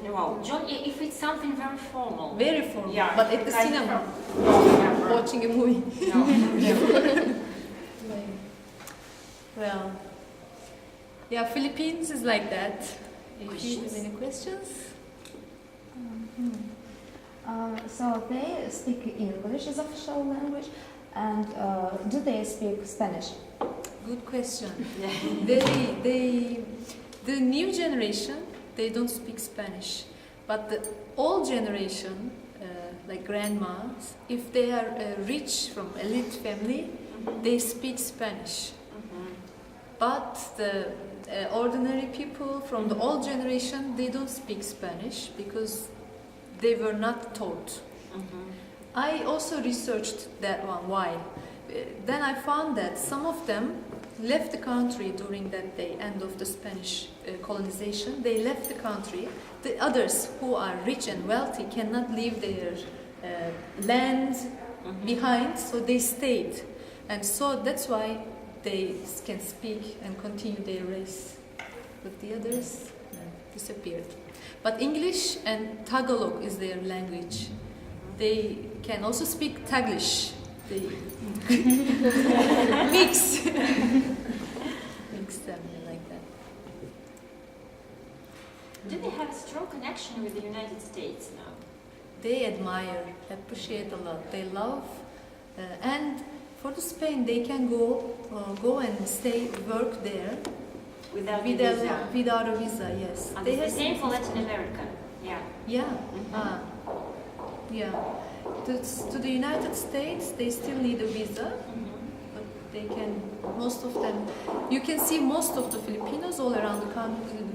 [SPEAKER 2] No, John, if it's something very formal.
[SPEAKER 1] Very formal,
[SPEAKER 2] Yeah,
[SPEAKER 1] but at the
[SPEAKER 2] kind
[SPEAKER 1] cinema,
[SPEAKER 2] of-
[SPEAKER 1] watching a movie.
[SPEAKER 2] No.
[SPEAKER 1] Well, yeah, Philippines is like that. If you have any questions?
[SPEAKER 4] So they speak English as official language, and do they speak Spanish?
[SPEAKER 1] Good question. The new generation, they don't speak Spanish, but the old generation, like grandmas, if they are rich from elite family, they speak Spanish. But the ordinary people from the old generation, they don't speak Spanish because they were not taught. I also researched that one. Why? Then I found that some of them left the country during that day, end of the Spanish colonization. They left the country. The others who are rich and wealthy cannot leave their land behind, so they stayed. And so that's why they can speak and continue their race. But the others disappeared. But English and Tagalog is their language. They can also speak Taglish. They mix them like that.
[SPEAKER 2] Do they have a strong connection with the United States now?
[SPEAKER 1] They admire, appreciate a lot. They love, and for the Spain, they can go and stay, work there
[SPEAKER 2] Without a visa?
[SPEAKER 1] without a visa. Yes.
[SPEAKER 2] And
[SPEAKER 1] They
[SPEAKER 2] it's
[SPEAKER 1] have
[SPEAKER 2] the same for Latin America. Yeah.
[SPEAKER 1] Yeah. Yeah. To the United States, they still need a visa, but they can, most of them, you can see most of the Filipinos all around the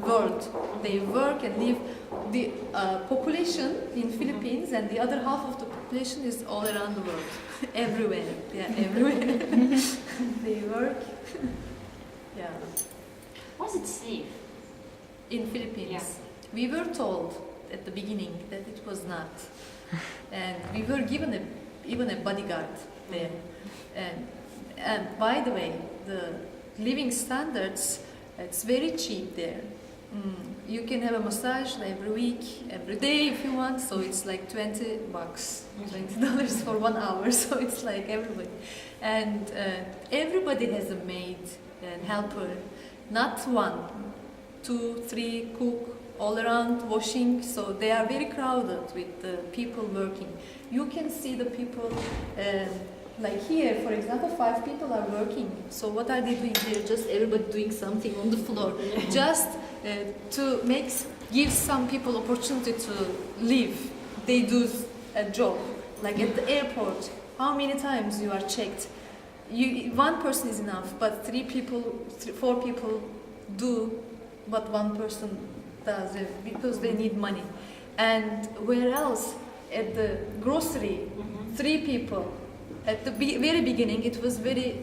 [SPEAKER 1] world. They work and live. The population in Philippines and the other half of the population is all around the world. Everywhere. Yeah, everywhere. They work. Yeah.
[SPEAKER 2] Was it safe?
[SPEAKER 1] In Philippines.
[SPEAKER 2] Yeah.
[SPEAKER 1] We were told at the beginning that it was not. And we were given even a bodyguard there. And by the way, the living standards, it's very cheap there. You can have a massage every week, every day if you want, so it's like $20 for 1 hour, so it's like everybody. And everybody has a maid and helper, not 1, 2, 3 cook, all around washing, so they are very crowded with the people working. You can see the people, like here, for example, 5 people are working. So what are they doing here? Just everybody doing something on the floor, just to give some people opportunity to live. They do a job, like at the airport. How many times you are checked? 1 person is enough, but 4 people do what 1 person does because they need money. And where else? At the grocery, 3 people. At the very beginning, it was very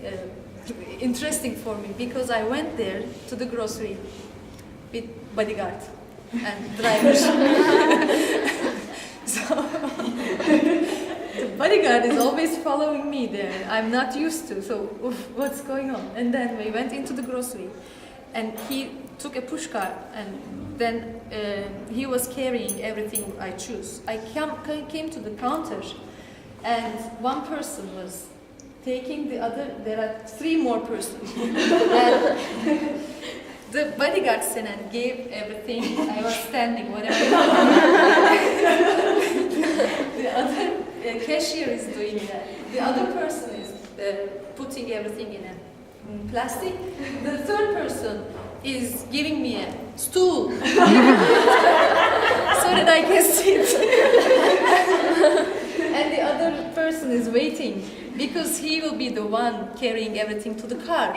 [SPEAKER 1] interesting for me because I went there to the grocery with bodyguard and drivers. So the bodyguard is always following me there. I'm not used to, so what's going on? And then we went into the grocery and he took a push cart and then he was carrying everything I choose. I came to the counter and 1 person was taking the other, there are 3 more persons. And the bodyguard stand and gave everything. I was standing, whatever. The other cashier is doing that. The other person is putting everything in a plastic. The third person is giving me a stool so that I can sit. And the other person is waiting because he will be the one carrying everything to the car.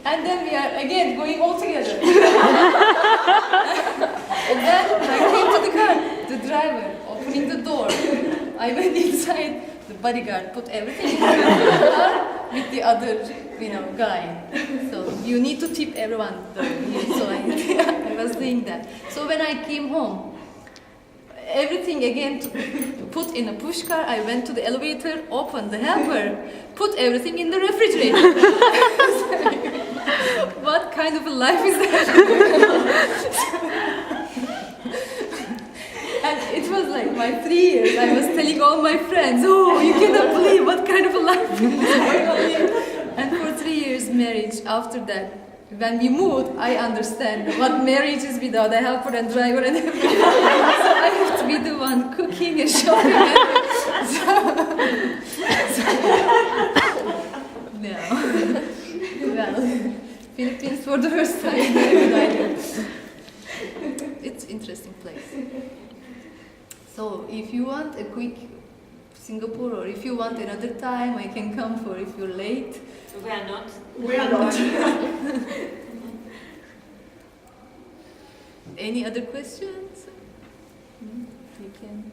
[SPEAKER 1] And then we are again going all together. And then I came to the car, the driver opening the door. I went inside, the bodyguard put everything in the car with the other, guy. So you need to tip everyone though. So I was doing that. So when I came home, everything again put in a push car. I went to the elevator, opened the hamper, put everything in the refrigerator. What kind of a life is that? And it was like my 3 years. I was telling all my friends, "Oh, you cannot believe what kind of a life is going on here." And for 3 years marriage, after that, when we moved, I understand what marriage is without a helper and driver and everything. So I have to be the one cooking and shopping. No. Well, Philippines for the first time. It's interesting place. So if you want a quick Singapore, or if you want another time, I can come for if you're late.
[SPEAKER 2] We are not.
[SPEAKER 3] We are not.
[SPEAKER 1] Any other questions? You can.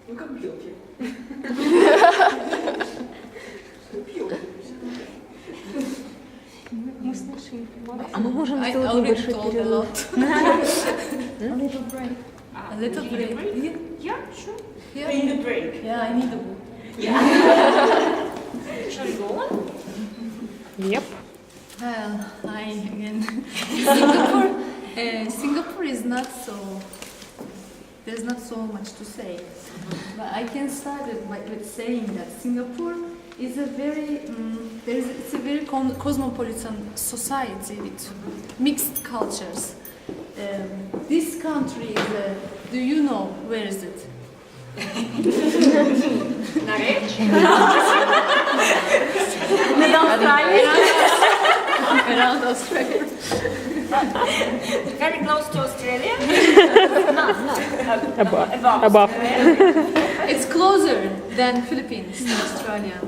[SPEAKER 3] Ну как белки.
[SPEAKER 4] Мы слышим.
[SPEAKER 7] А мы можем
[SPEAKER 1] I
[SPEAKER 7] сделать
[SPEAKER 1] already
[SPEAKER 7] небольшой
[SPEAKER 1] told a
[SPEAKER 7] перерыв.
[SPEAKER 1] lot.
[SPEAKER 4] A little break.
[SPEAKER 1] A little break. Yeah.
[SPEAKER 2] Yeah, sure.
[SPEAKER 1] Yeah.
[SPEAKER 3] In the break.
[SPEAKER 1] Yeah, I need a book.
[SPEAKER 2] Shall we go on?
[SPEAKER 7] Yep.
[SPEAKER 1] Well, again. Singapore. Singapore is not so. There's not so much to say, but I can start with saying that Singapore is a very it's a very cosmopolitan society with mixed cultures. This country is do you know where is it? Around Australia.
[SPEAKER 2] Very close to Australia.
[SPEAKER 7] Above.
[SPEAKER 1] It's closer than Philippines to Australia.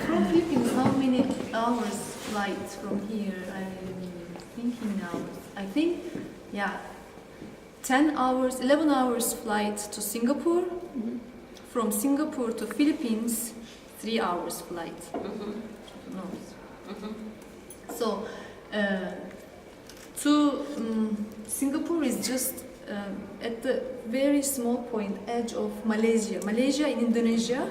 [SPEAKER 1] From Philippines, how many hours flight from here? I'm thinking now. I think, 10 hours, 11 hours flight to Singapore. From Singapore to Philippines, 3 hours flight. No. So, Singapore is just at the very small point, edge of Malaysia. Malaysia in Indonesia,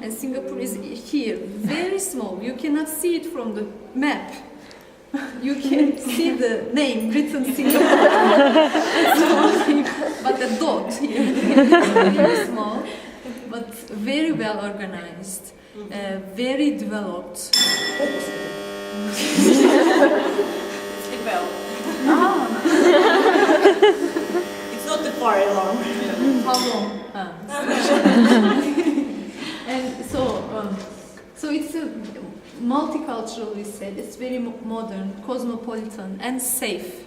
[SPEAKER 1] and Singapore is here, very small. You cannot see it from the map. You can see the name written Singapore, but the dot here, very small, but very well organized, very developed.
[SPEAKER 3] Well,
[SPEAKER 1] Ah,
[SPEAKER 3] it's not the fire alarm.
[SPEAKER 1] how long? And so it's a multicultural, we said. It's very modern, cosmopolitan, and safe.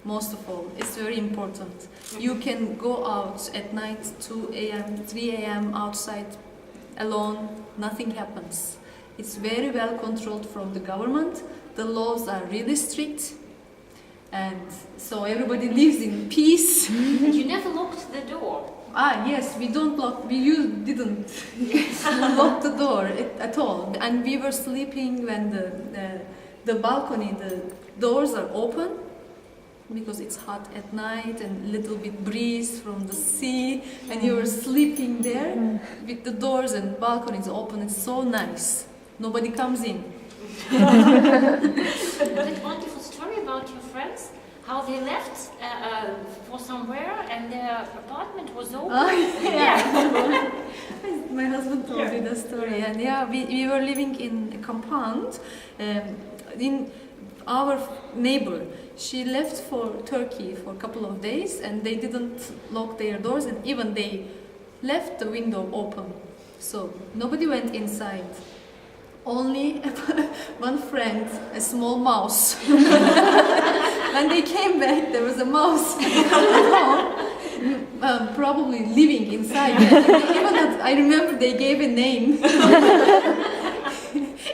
[SPEAKER 1] Most of all, it's very important. You can go out at night, 2 a.m., 3 a.m. outside alone. Nothing happens. It's very well controlled from the government. The laws are really strict, and so everybody lives in peace.
[SPEAKER 2] You never locked the door.
[SPEAKER 1] Yes, we don't lock. You didn't lock the door at all, and we were sleeping when the balcony, the doors are open, because it's hot at night and little bit breeze from the sea, and you were sleeping there with the doors and balconies open. It's so nice. Nobody comes in.
[SPEAKER 2] That wonderful story about your friends, how they left for somewhere and their apartment was open.
[SPEAKER 1] My husband told me the story, and we were living in a compound. In our neighbor, she left for Turkey for a couple of days, and they didn't lock their doors, and even they left the window open. So nobody went inside. Only one friend, a small mouse. When they came back, there was a mouse at home, probably living inside. Even I remember they gave a name.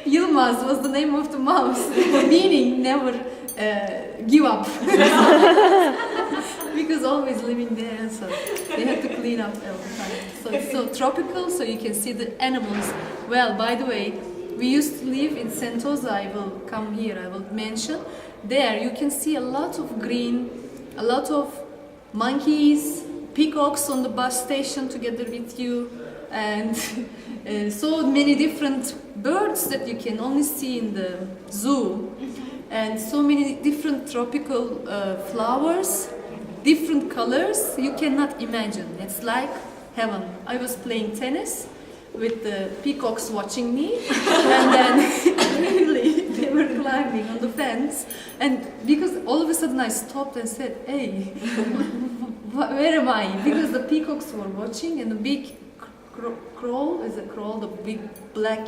[SPEAKER 1] Yilmaz was the name of the mouse, meaning never give up. Because always living there, so they had to clean up all the time. So it's so tropical, so you can see the animals. Well, by the way, we used to live in Sentosa. I will come here, I will mention. There you can see a lot of green, a lot of monkeys, peacocks on the bus station together with you, and so many different birds that you can only see in the zoo, and so many different tropical flowers, different colors you cannot imagine. It's like heaven. I was playing tennis with the peacocks watching me, and then really they were climbing on the fence, and because all of a sudden I stopped and said, "Hey, where am I?" Because the peacocks were watching, and the big crow, is a crow, the big black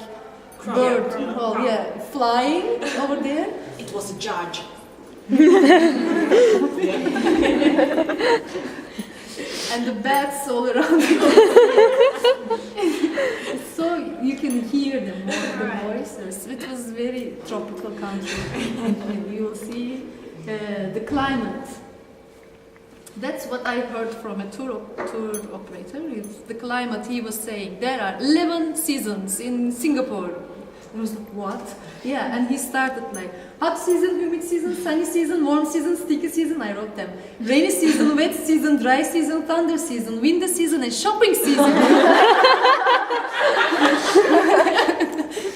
[SPEAKER 1] bird, crow, yeah, flying over there.
[SPEAKER 3] It was a judge.
[SPEAKER 1] And the bats all around. So you can hear them, the voices. It was very tropical country. And you will see the climate. That's what I heard from a tour operator. It's the climate. He was saying there are 11 seasons in Singapore. I was like, what? Yeah, and he started like hot season, humid season, sunny season, warm season, sticky season. I wrote them. Rainy season, wet season, dry season, thunder season, winter season, and shopping season.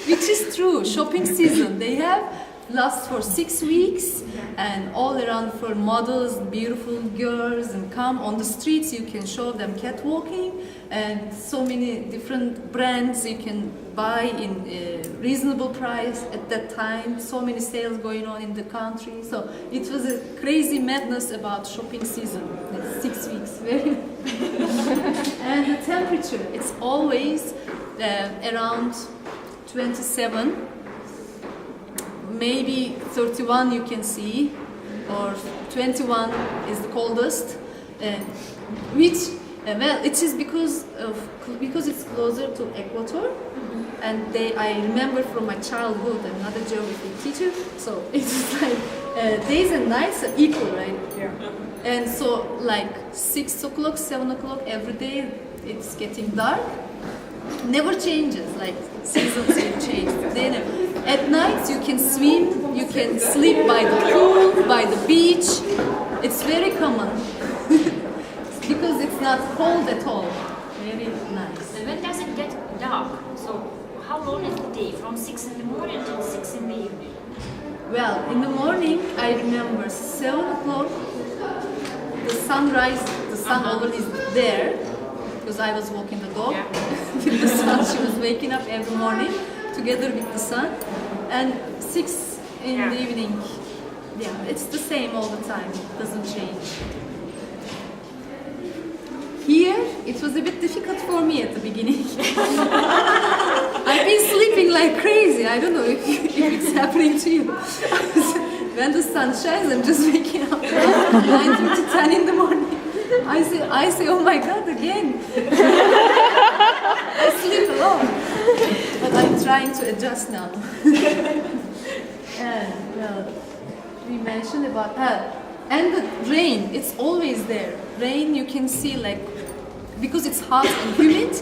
[SPEAKER 1] Which is true. Shopping season. They have lasts for 6 weeks, and all around for models, beautiful girls, and come on the streets. You can show them catwalking, and so many different brands you can buy in a reasonable price at that time. So many sales going on in the country. So it was a crazy madness about shopping season. It's 6 weeks, very. And the temperature, it's always around 27. Maybe 31 you can see, or 21 is the coldest, which well, it is because it's closer to equator, and I remember from my childhood. I'm not a geography teacher, so it's like days and nights are equal, right? Yeah. And so like 6 o'clock, 7 o'clock every day, it's getting dark. Never changes, like seasons will change. Then at night you can swim, you can sleep by the pool, by the beach. It's very common because it's not cold at all. Very nice.
[SPEAKER 2] And when does it get dark? So how long is the day? From 6 in the morning till 6 in the evening?
[SPEAKER 1] Well, in the morning I remember 7 o'clock. The sunrise, the sun already is there. Because I was walking the dog with the sun. She was waking up every morning together with the sun. And 6 in the evening, yeah, it's the same all the time. It doesn't change. Here, it was a bit difficult for me at the beginning. I've been sleeping like crazy. I don't know if it's happening to you. When the sun shines, I'm just waking up 9 to 10 in the morning. I say, oh my God, again. I sleep a lot, but I'm trying to adjust now. And well, we mentioned about and the rain. It's always there. Rain, you can see like because it's hot and humid,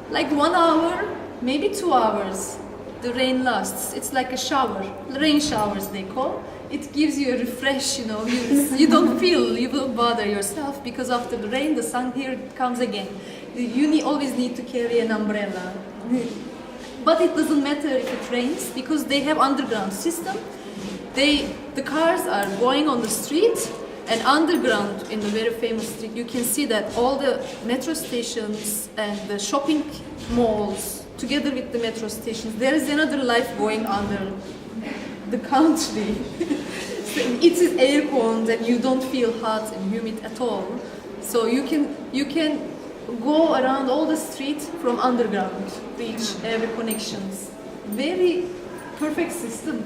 [SPEAKER 1] like 1 hour, maybe 2 hours. The rain lasts. It's like a shower, rain showers they call. It gives you a refresh, you know. You don't feel, you don't bother yourself because after the rain, the sun here comes again. You always need to carry an umbrella. But it doesn't matter if it rains because they have underground system. The cars are going on the street, and underground in the very famous street, you can see that all the metro stations and the shopping malls, together with the metro stations, there is another life going under the country. So it is air-conditioned and you don't feel hot and humid at all. So you can go around all the streets from underground, reach every connections. Very perfect system.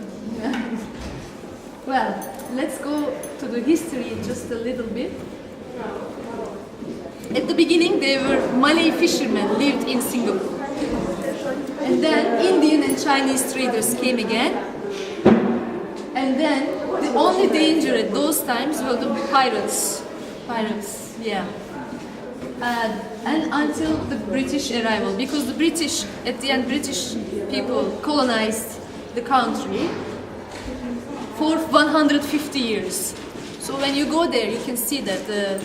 [SPEAKER 1] Well, let's go to the history just a little bit. At the beginning, they were Malay fishermen lived in Singapore. And then Indian and Chinese traders came again. And then the only danger at those times were the pirates. Pirates, yeah. And until the British arrival, because the British, at the end, British people colonized the country for 150 years. So when you go there, you can see that the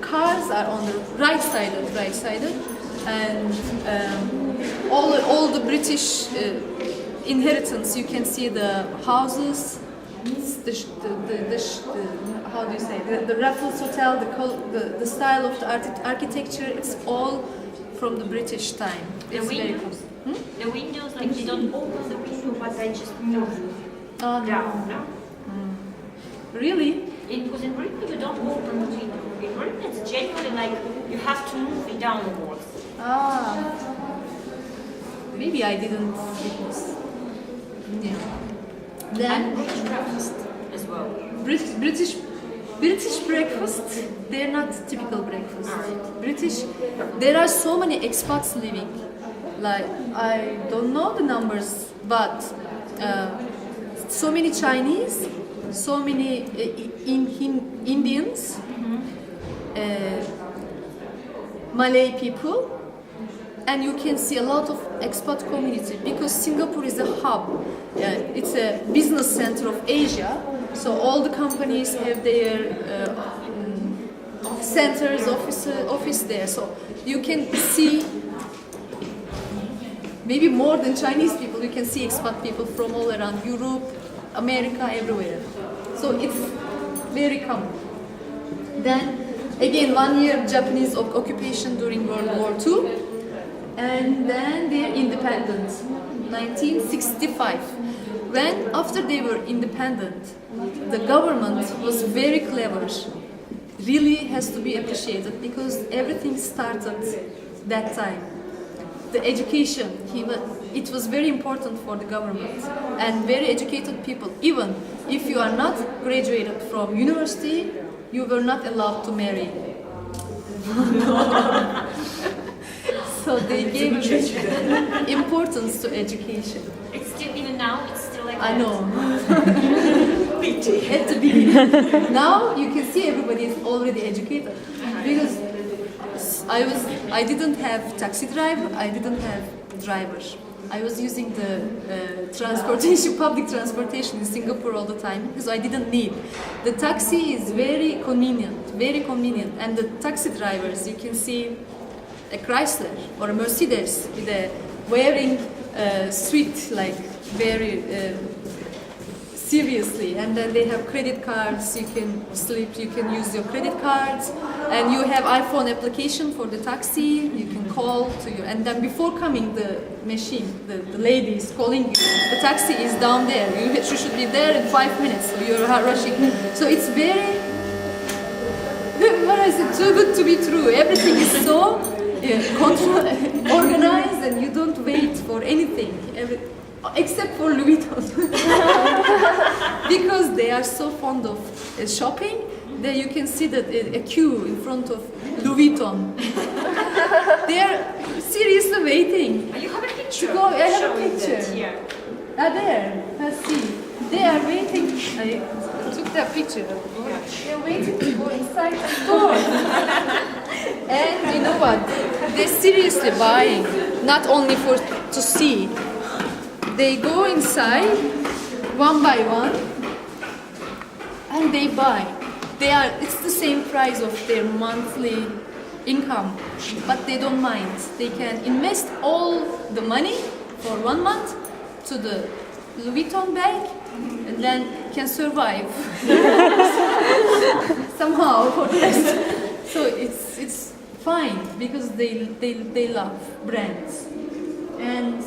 [SPEAKER 1] cars are on the right side, and all the British inheritance. You can see the houses, how do you say, the Raffles Hotel, the style of the architecture. It's all from the British time. It's very close.
[SPEAKER 2] The windows, like you don't open the window, but they just move
[SPEAKER 1] Oh,
[SPEAKER 2] down. No?
[SPEAKER 1] Really?
[SPEAKER 2] Because in Britain you don't open the window. In Britain it's generally like you have to move it downwards.
[SPEAKER 1] Ah. Maybe I didn't witness. Yeah. Then
[SPEAKER 2] And British breakfast as well.
[SPEAKER 1] British breakfast, they're not typical breakfast. British, there are so many expats living. Like, I don't know the numbers, but so many Chinese, so many Indians, Malay people, and you can see a lot of expat community because Singapore is a hub. It's a business center of Asia, so all the companies have their centers, office there. So you can see maybe more than Chinese people. You can see expat people from all around Europe, America, everywhere. So it's very common. Then again, 1 year Japanese occupation during World War II, and then they're independent, 1965. When after they were independent, the government was very clever. Really has to be appreciated because everything started that time. The education, it was very important for the government and very educated people. Even if you are not graduated from university, you were not allowed to marry. So they gave importance to education.
[SPEAKER 2] It's still, even now, it's still like
[SPEAKER 1] I
[SPEAKER 2] that.
[SPEAKER 1] know. At the beginning. Now you can see everybody is already educated because I didn't have taxi driver, I didn't have driver. I was using the public transportation in Singapore all the time because I didn't need. The taxi is very convenient, and the taxi drivers, you can see a Chrysler or a Mercedes with wearing suit like very seriously, and then they have credit cards. You can use your credit cards, and you have iPhone application for the taxi. You can call to you, and then before coming the machine, the lady is calling you. The taxi is down there. You should be there in 5 minutes. So you're rushing. So it's very, what is it? Too good to be true. Everything is so organized, and you don't wait for anything. Except for Louis Vuitton. Because they are so fond of shopping, that you can see that a queue in front of Louis Vuitton. They are seriously waiting.
[SPEAKER 2] You have a picture?
[SPEAKER 1] To go, I have a
[SPEAKER 2] showing
[SPEAKER 1] picture.
[SPEAKER 2] that here.
[SPEAKER 1] There, let's see. They are waiting. I took that picture. They are waiting to go inside the store. And you know what? They're seriously buying, not only to see. They go inside one by one and they buy. It's the same price of their monthly income, but they don't mind. They can invest all the money for 1 month to the Louis Vuitton bag and then can survive somehow for the rest. So it's fine because they love brands. And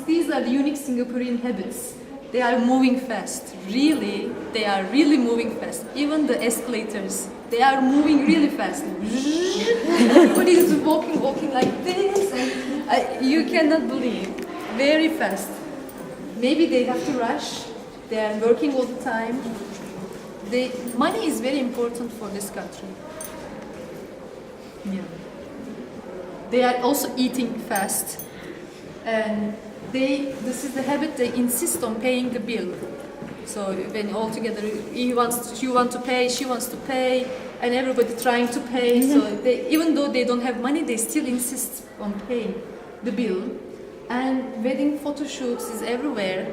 [SPEAKER 1] these are the unique Singaporean habits. They are moving fast. Really, they are really moving fast. Even the escalators they are moving really fast. Everybody is walking like this, and you cannot believe. Very fast. Maybe they have to rush. They are working all the time. Money is very important for this country. Yeah. They are also eating fast, and this is the habit. They insist on paying the bill. So when all together, you want to pay, she wants to pay, and everybody trying to pay. So even though they don't have money, they still insist on paying the bill. And wedding photo shoots is everywhere.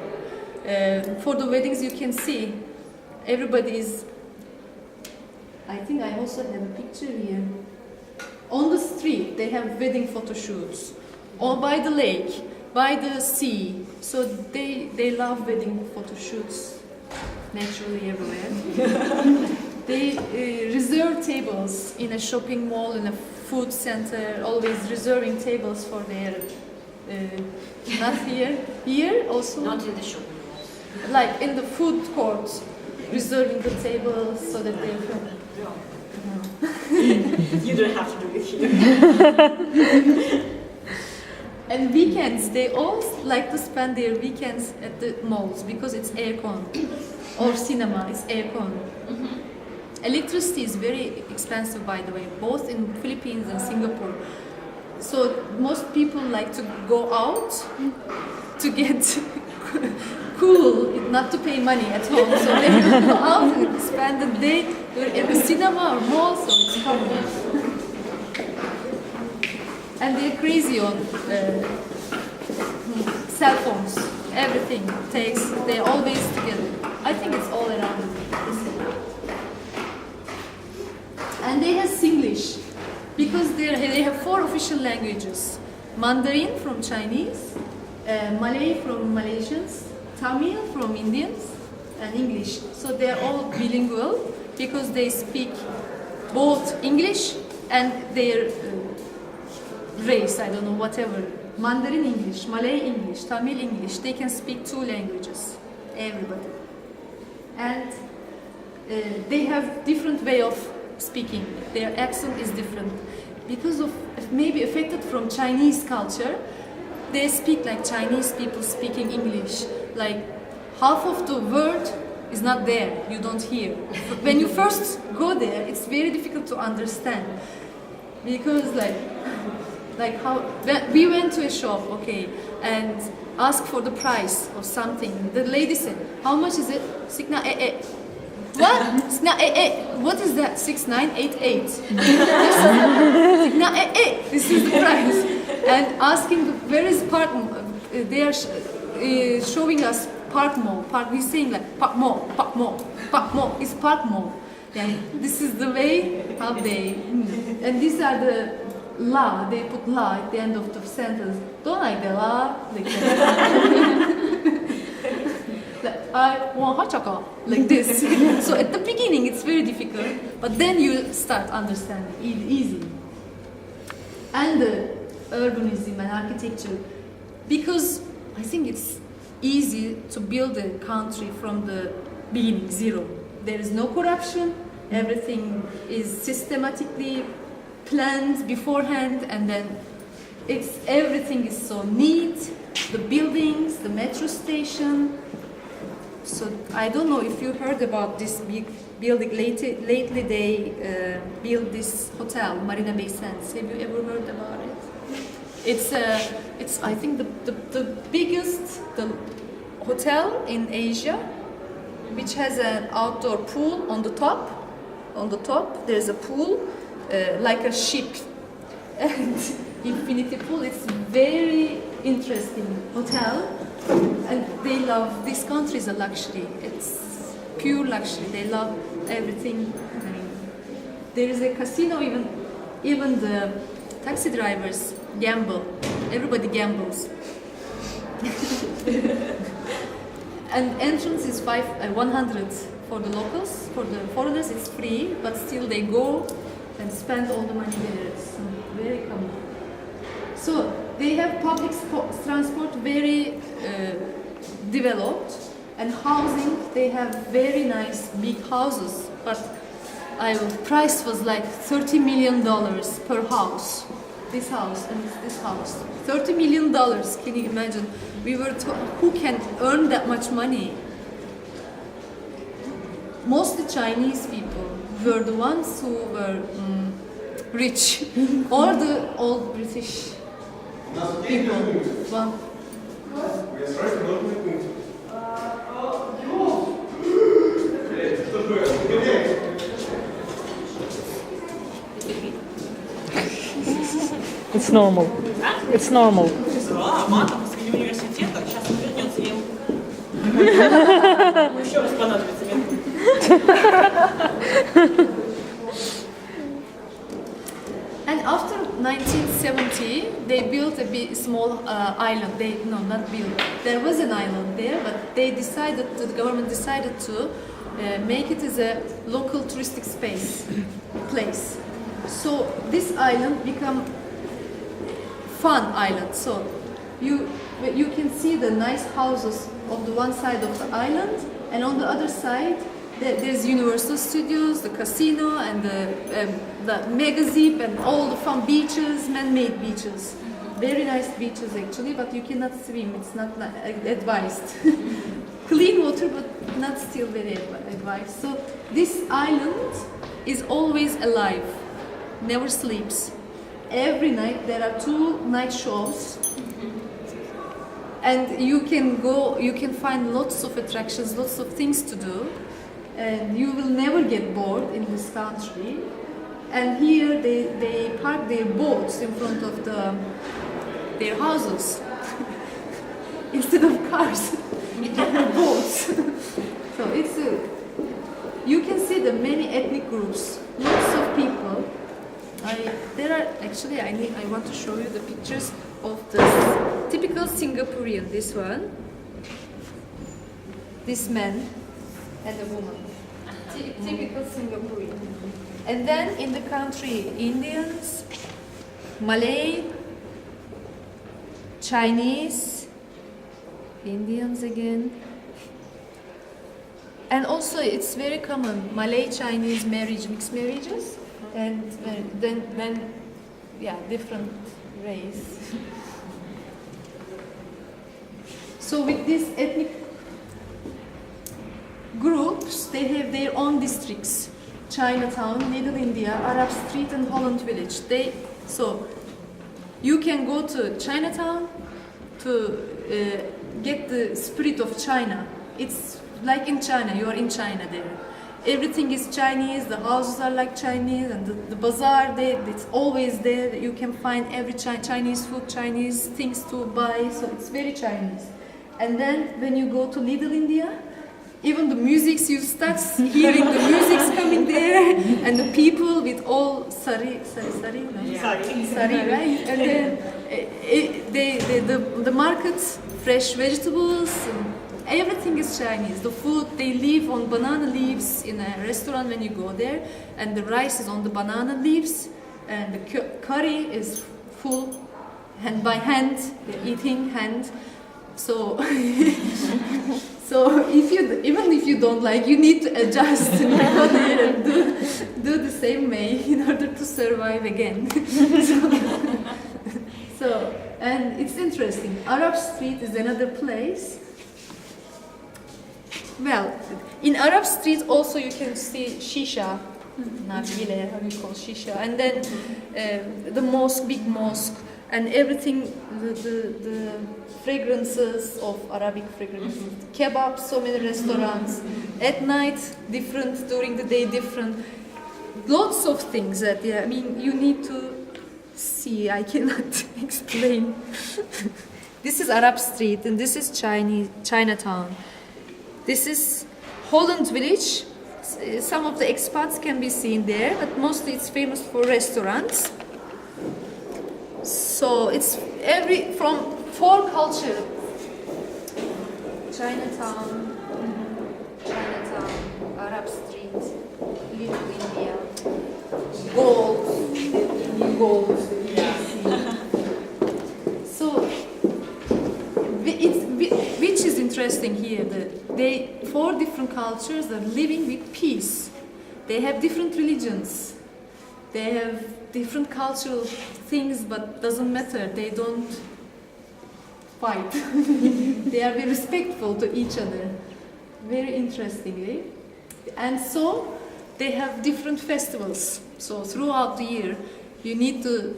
[SPEAKER 1] For the weddings, you can see everybody is. I think I also have a picture here. On the street, they have wedding photo shoots, or by the lake, by the sea. So they love wedding photo shoots naturally everywhere. They reserve tables in a shopping mall, in a food center, always reserving tables for their, not here also.
[SPEAKER 2] Not in the shopping malls.
[SPEAKER 1] Like in the food court, reserving the tables so that they can.
[SPEAKER 3] You don't have to do it here.
[SPEAKER 1] And weekends, they all like to spend their weekends at the malls because it's aircon. Or cinema, it's aircon. Electricity is very expensive, by the way, both in Philippines and Singapore. So most people like to go out to get cool, not to pay money at home. So they go out and spend the day at the cinema or mall, so it's covered. And they're crazy on cell phones. Everything they're always together. I think it's all around. And they have Singlish because they have 4 official languages: Mandarin from Chinese, Malay from Malaysians, Tamil from Indians, and English. So they are all bilingual because they speak both English and their race, I don't know, whatever. Mandarin English, Malay English, Tamil English. They can speak 2 languages, everybody. And they have different way of speaking. Their accent is different. Because of maybe affected from Chinese culture, they speak like Chinese people speaking English. Like half of the word is not there, you don't hear. When you first go there, it's very difficult to understand. Because like how we went to a shop, okay, and asked for the price or something. The lady said, "How much is it?" Signa What? Signa What is that? 6988. Signa This is the price. And asking where is Park? They are showing us Park Mall. He's saying like Park Mall. It's Park Mall. Yeah, this is the way how they. And these are the la. They put la at the end of the sentence. Don't like the la. Like that. I want hot chocolate, like this. So at the beginning it's very difficult, but then you start understanding easy. And the urbanism and architecture, because I think it's easy to build a country from the beginning, zero. There is no corruption, everything is systematically planned beforehand, and then everything is so neat, the buildings, the metro station. So I don't know if you heard about this big building. Lately they built this hotel, Marina Bay Sands. Have you ever heard about it? It's I think the biggest hotel in Asia, which has an outdoor pool on the top. On the top there's a pool like a ship, and infinity pool. It's very interesting hotel. And they love, this country is a luxury, it's pure luxury, they love everything. I mean, there is a casino, even the taxi drivers gamble, everybody gambles. And entrance is 100 for the locals, for the foreigners it's free, but still they go and spend all the money there, it's very common. So they have public transport very developed, and housing, they have very nice big houses, but price was like $30 million per house. This house and this house. $30 million. Can you imagine? Who can earn that much money? Mostly Chinese people were the ones who were rich, or the old British people. Well,
[SPEAKER 7] It's normal. It's normal.
[SPEAKER 3] Да, мата посреди университета. Сейчас он вернется, я ему покажу. Еще раз понадобится минут.
[SPEAKER 1] and after 1970, they built a small island. Not built. There was an island there, but the government decided to make it as a local touristic place. So this island become fun island. So you can see the nice houses on the one side of the island, and on the other side there's Universal Studios, the casino, and the Megazip, and all the fun beaches, man-made beaches. Very nice beaches actually, but you cannot swim. It's not advised. Clean water, but not still very advised. So this island is always alive, never sleeps. Every night there are 2 night shows, and you can find lots of attractions, lots of things to do, and you will never get bored in this country. And here they park their boats in front of their houses instead of cars. Boats. So you can see the many ethnic groups, lots of people. I want to show you the pictures of the typical Singaporean. This one, this man, and a woman. Typical Singaporean. And then in the country, Indians, Malay, Chinese, Indians again. And also it's very common, Malay-Chinese mixed marriages. And then different race. So with these ethnic groups, they have their own districts: Chinatown, Little India, Arab Street, and Holland Village. So you can go to Chinatown to get the spirit of China. It's like in China. You are in China there. Everything is Chinese, the houses are like Chinese, and the bazaar there, it's always there. You can find every Chinese food, Chinese things to buy, so it's very Chinese. And then when you go to Little India, even the music, you start hearing the music's coming there, and the people with all sari, right? And then the markets, fresh vegetables, everything is Chinese. The food, they live on banana leaves in a restaurant when you go there, and the rice is on the banana leaves, and the curry is full, and by hand, they're eating hand. So, even if you don't like, you need to adjust and go there and do the same way in order to survive again. And it's interesting. Arab Street is another place. Well, in Arab Street also you can see shisha, nargile, how you call shisha, and then the mosque, big mosque, and everything, the fragrances of Arabic fragrances, kebab, so many restaurants, at night different, during the day different, lots of things that, you need to see, I cannot explain. This is Arab Street, and this is Chinatown. This is Holland Village. Some of the expats can be seen there, but mostly it's famous for restaurants. So it's from 4 cultures. Chinatown, Arab Street, Little India, gold. So which is interesting here, that 4 different cultures are living with peace. They have different religions. They have different cultural things, but doesn't matter. They don't fight. They are very respectful to each other. Very interestingly. And so they have different festivals. So throughout the year, you need to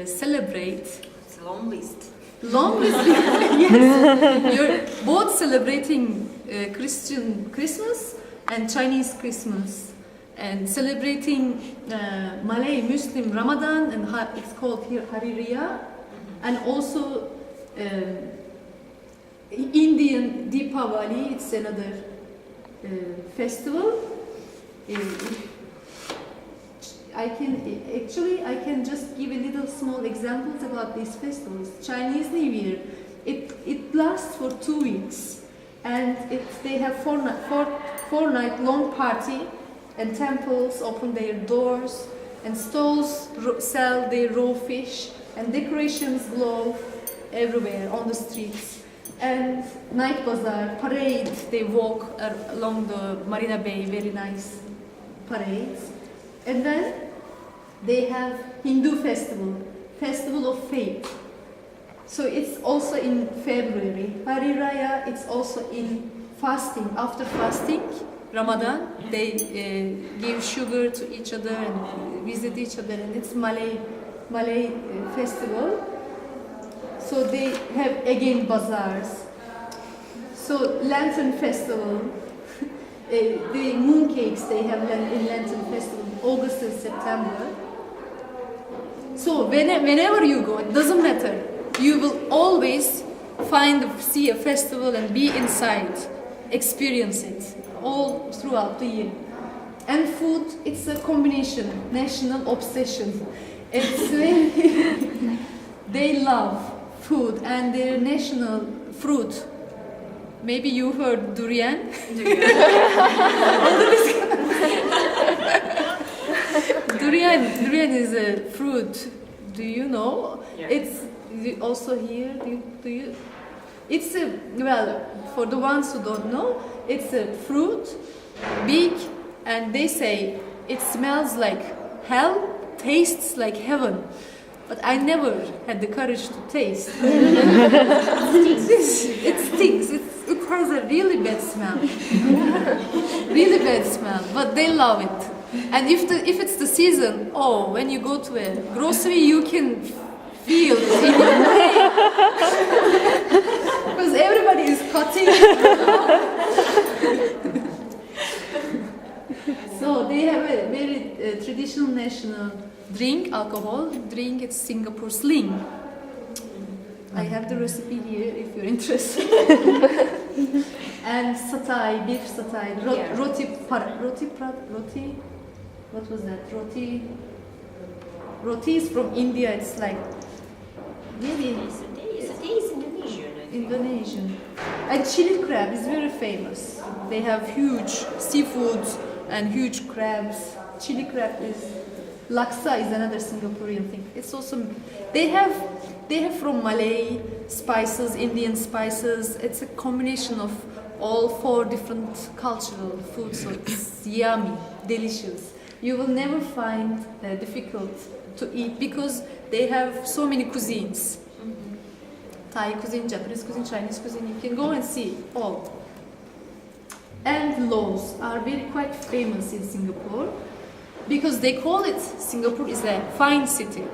[SPEAKER 1] celebrate.
[SPEAKER 3] It's a long list.
[SPEAKER 1] Long list, yes. You're both celebrating Christian Christmas and Chinese Christmas, and celebrating Malay Muslim Ramadan, and it's called here Hari Raya, and also Indian Deepavali. It's another festival. I can just give a little small examples about these festivals. Chinese New Year, it lasts for 2 weeks, and they have four night long party, and temples open their doors, and stalls sell their raw fish, and decorations glow everywhere on the streets. And night bazaar, parade, they walk along the Marina Bay, very nice parades. And then they have Hindu festival of faith. So it's also in February. Hari Raya, it's also in fasting. After fasting, Ramadan, they give sugar to each other and visit each other, and it's Malay festival. So they have again bazaars. So Lantern Festival, the moon cakes they have in Lantern Festival, August and September. So whenever you go, it doesn't matter. You will always see a festival and be inside, experience it all throughout the year. And food, it's a combination, national obsession. It's very, they love food, and their national fruit. Maybe you heard durian. Durian is a fruit. Do you know?
[SPEAKER 3] Yeah.
[SPEAKER 1] It's also here. Do you? It's for the ones who don't know, it's a fruit, big, and they say it smells like hell, tastes like heaven. But I never had the courage to taste. It stinks. It has a really bad smell. Really bad smell. But they love it. And if it's the season, when you go to a grocery, you can feel it in your brain. Because everybody is cutting. So they have a very traditional national alcohol drink. It's Singapore Sling. I have the recipe here if you're interested. And satay, beef satay, roti. What was that? Roti is from India. It's like maybe
[SPEAKER 3] Satay is
[SPEAKER 1] Indonesian. And chili crab is very famous. They have huge seafoods and huge crabs. Chili crab is laksa is another Singaporean thing. It's also they have from Malay spices, Indian spices. It's a combination of all 4 different cultural foods. So it's yummy, delicious. You will never find difficult to eat because they have so many cuisines. Thai cuisine, Japanese cuisine, Chinese cuisine. You can go and see all. And laws are quite famous in Singapore because they call it Singapore is a fine city.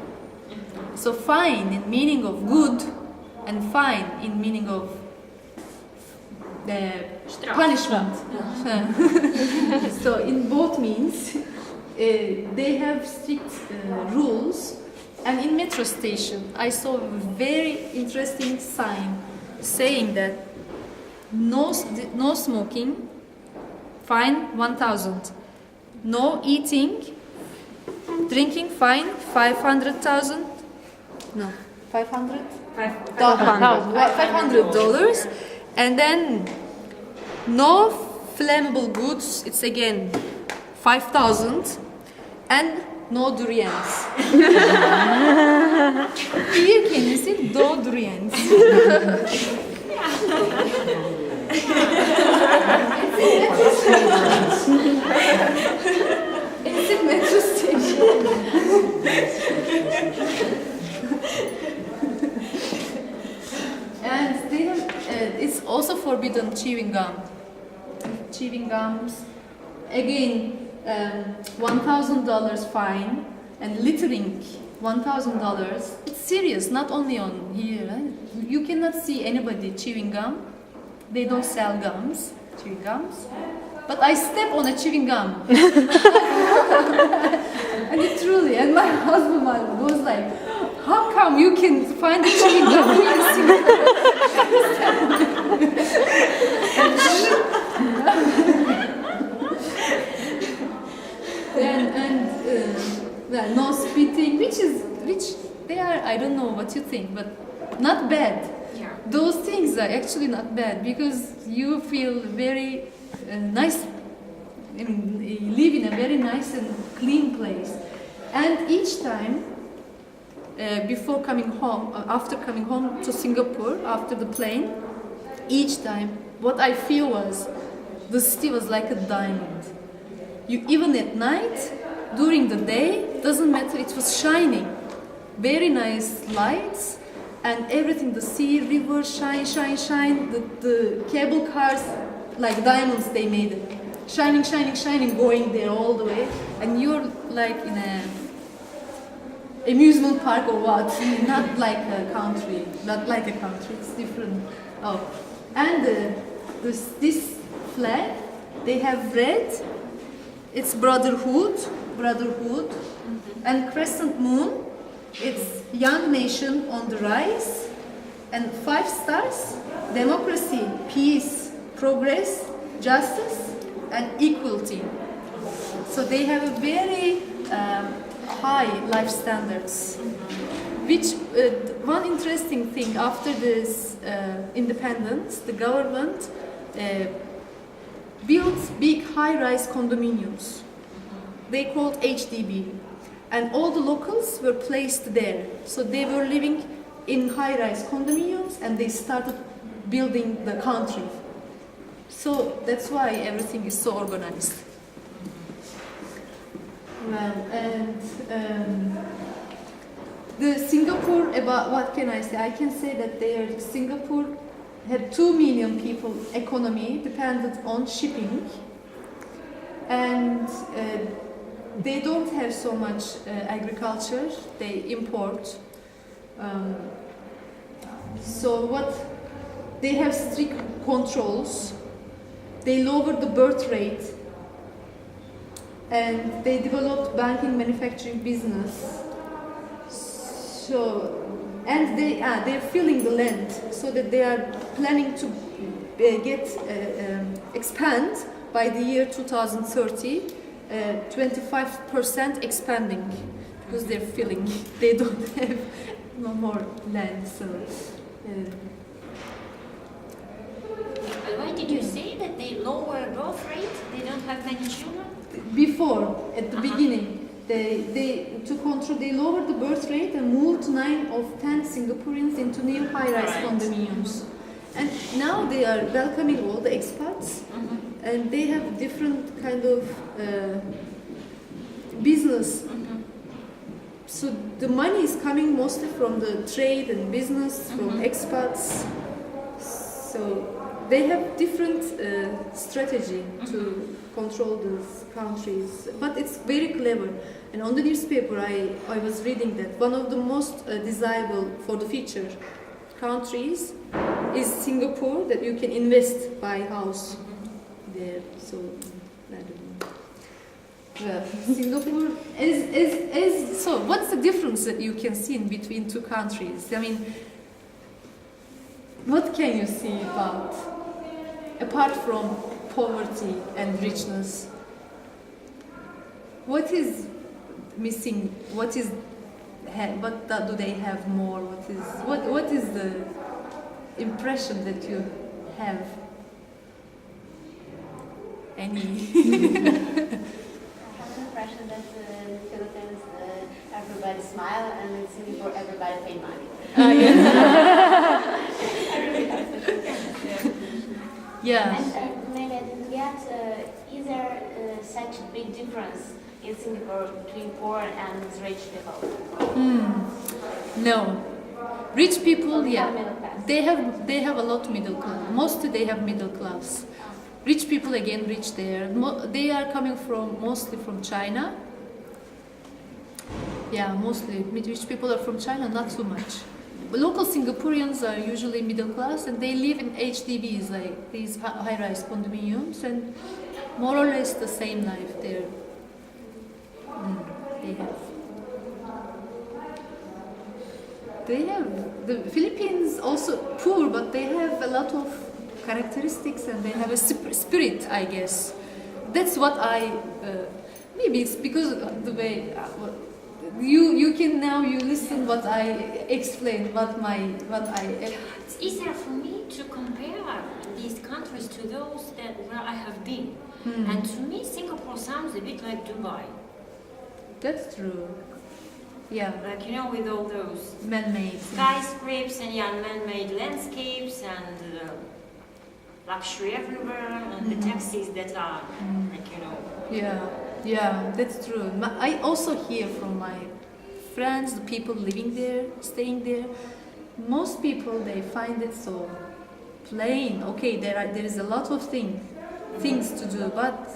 [SPEAKER 1] So fine in meaning of good, and fine in meaning of punishment. So in both means they have strict rules. And in metro station, I saw a very interesting sign saying that no smoking, fine 1,000. No eating, drinking, fine 500,000. No, 500. $500. And then no flammable goods. It's again 5,000. And no durians. Here can you see no durians? also forbidden chewing gum. Chewing gums. Again, $1,000 fine, and littering, $1,000. It's serious, not only on here. Right? You cannot see anybody chewing gum. They don't sell gums, chewing gums. But I step on a chewing gum. And literally, and my husband was like, how come you can find a chewing gum in well, no spitting, which they are, I don't know what you think, but not bad.
[SPEAKER 2] Yeah.
[SPEAKER 1] Those things are actually not bad because you feel very nice, I mean, you live in a very nice and clean place. And each time, before coming home, after coming home to Singapore, after the plane, each time, what I feel was, the city was like a diamond. You, even at night, during the day, doesn't matter, it was shining. Very nice lights, and everything, the sea, river, shine. The cable cars, like diamonds, they made it. Shining, going there all the way. And you're like in a amusement park or what? Not like a country, it's different. Oh, and this flag, they have red, it's brotherhood, and crescent moon, it's young nation on the rise, and 5 stars, democracy, peace, progress, justice, and equality. So they have a very high life standards. Which one interesting thing, after this independence, the government built big high-rise condominiums. They called HDB, and all the locals were placed there. So they were living in high-rise condominiums, and they started building the country. So that's why everything is so organized. Well, and the Singapore, about what can I say? I can say that Singapore had 2 million people economy dependent on shipping, and they don't have so much agriculture, they import. They have strict controls, they lowered the birth rate, and they developed banking, manufacturing business. And they're filling the land, so that they are planning to expand by the year 2030, 25% expanding, because they're filling. They don't have no more land. So.
[SPEAKER 2] Why did you say that they lower growth rate? They don't have many children?
[SPEAKER 1] Before, at the beginning, they lowered the birth rate and moved 9 of 10 Singaporeans into new high-rise condominiums. And now they are welcoming all the expats, and they have different kind of business. So the money is coming mostly from the trade and business, from expats. So they have different strategy to control these countries, but it's very clever. And on the newspaper, I was reading that one of the most desirable for the future countries is Singapore, that you can invest, buy house there. So I don't know. Well, Singapore is so. What's the difference that you can see in between two countries? I mean, what can you see apart from poverty and richness? What is missing? What do they have more? What is the impression that you have? Any?
[SPEAKER 8] I have the impression that in the Philippines everybody smile, and in Singapore everybody pay money.
[SPEAKER 1] Yeah.
[SPEAKER 8] And maybe I didn't get, is there such a big difference in Singapore between poor and rich people?
[SPEAKER 1] No. Rich people, yeah.
[SPEAKER 8] Middle class.
[SPEAKER 1] they have a lot middle class. Mostly they have middle class. Rich people again rich there. They are coming mostly from China. Yeah, mostly rich people are from China, not too much. Local Singaporeans are usually middle class and they live in HDBs, like these high-rise condominiums, and more or less the same life there. They have the Philippines also poor, but they have a lot of characteristics and they have a spirit, I guess. That's what maybe it's because of the way you can now you listen what I explain, what I.
[SPEAKER 2] It's easier for me to compare these countries to those where I have been. And to me, Singapore sounds a bit like Dubai.
[SPEAKER 1] That's true. Yeah.
[SPEAKER 2] Like, you know, with all those
[SPEAKER 1] man-made
[SPEAKER 2] skyscrapes and man-made landscapes and luxury everywhere and the taxis that are, like, you know.
[SPEAKER 1] Yeah, that's true. I also hear from my friends, the people living there, staying there. Most people, they find it so plain. Okay, there is a lot of things to do, but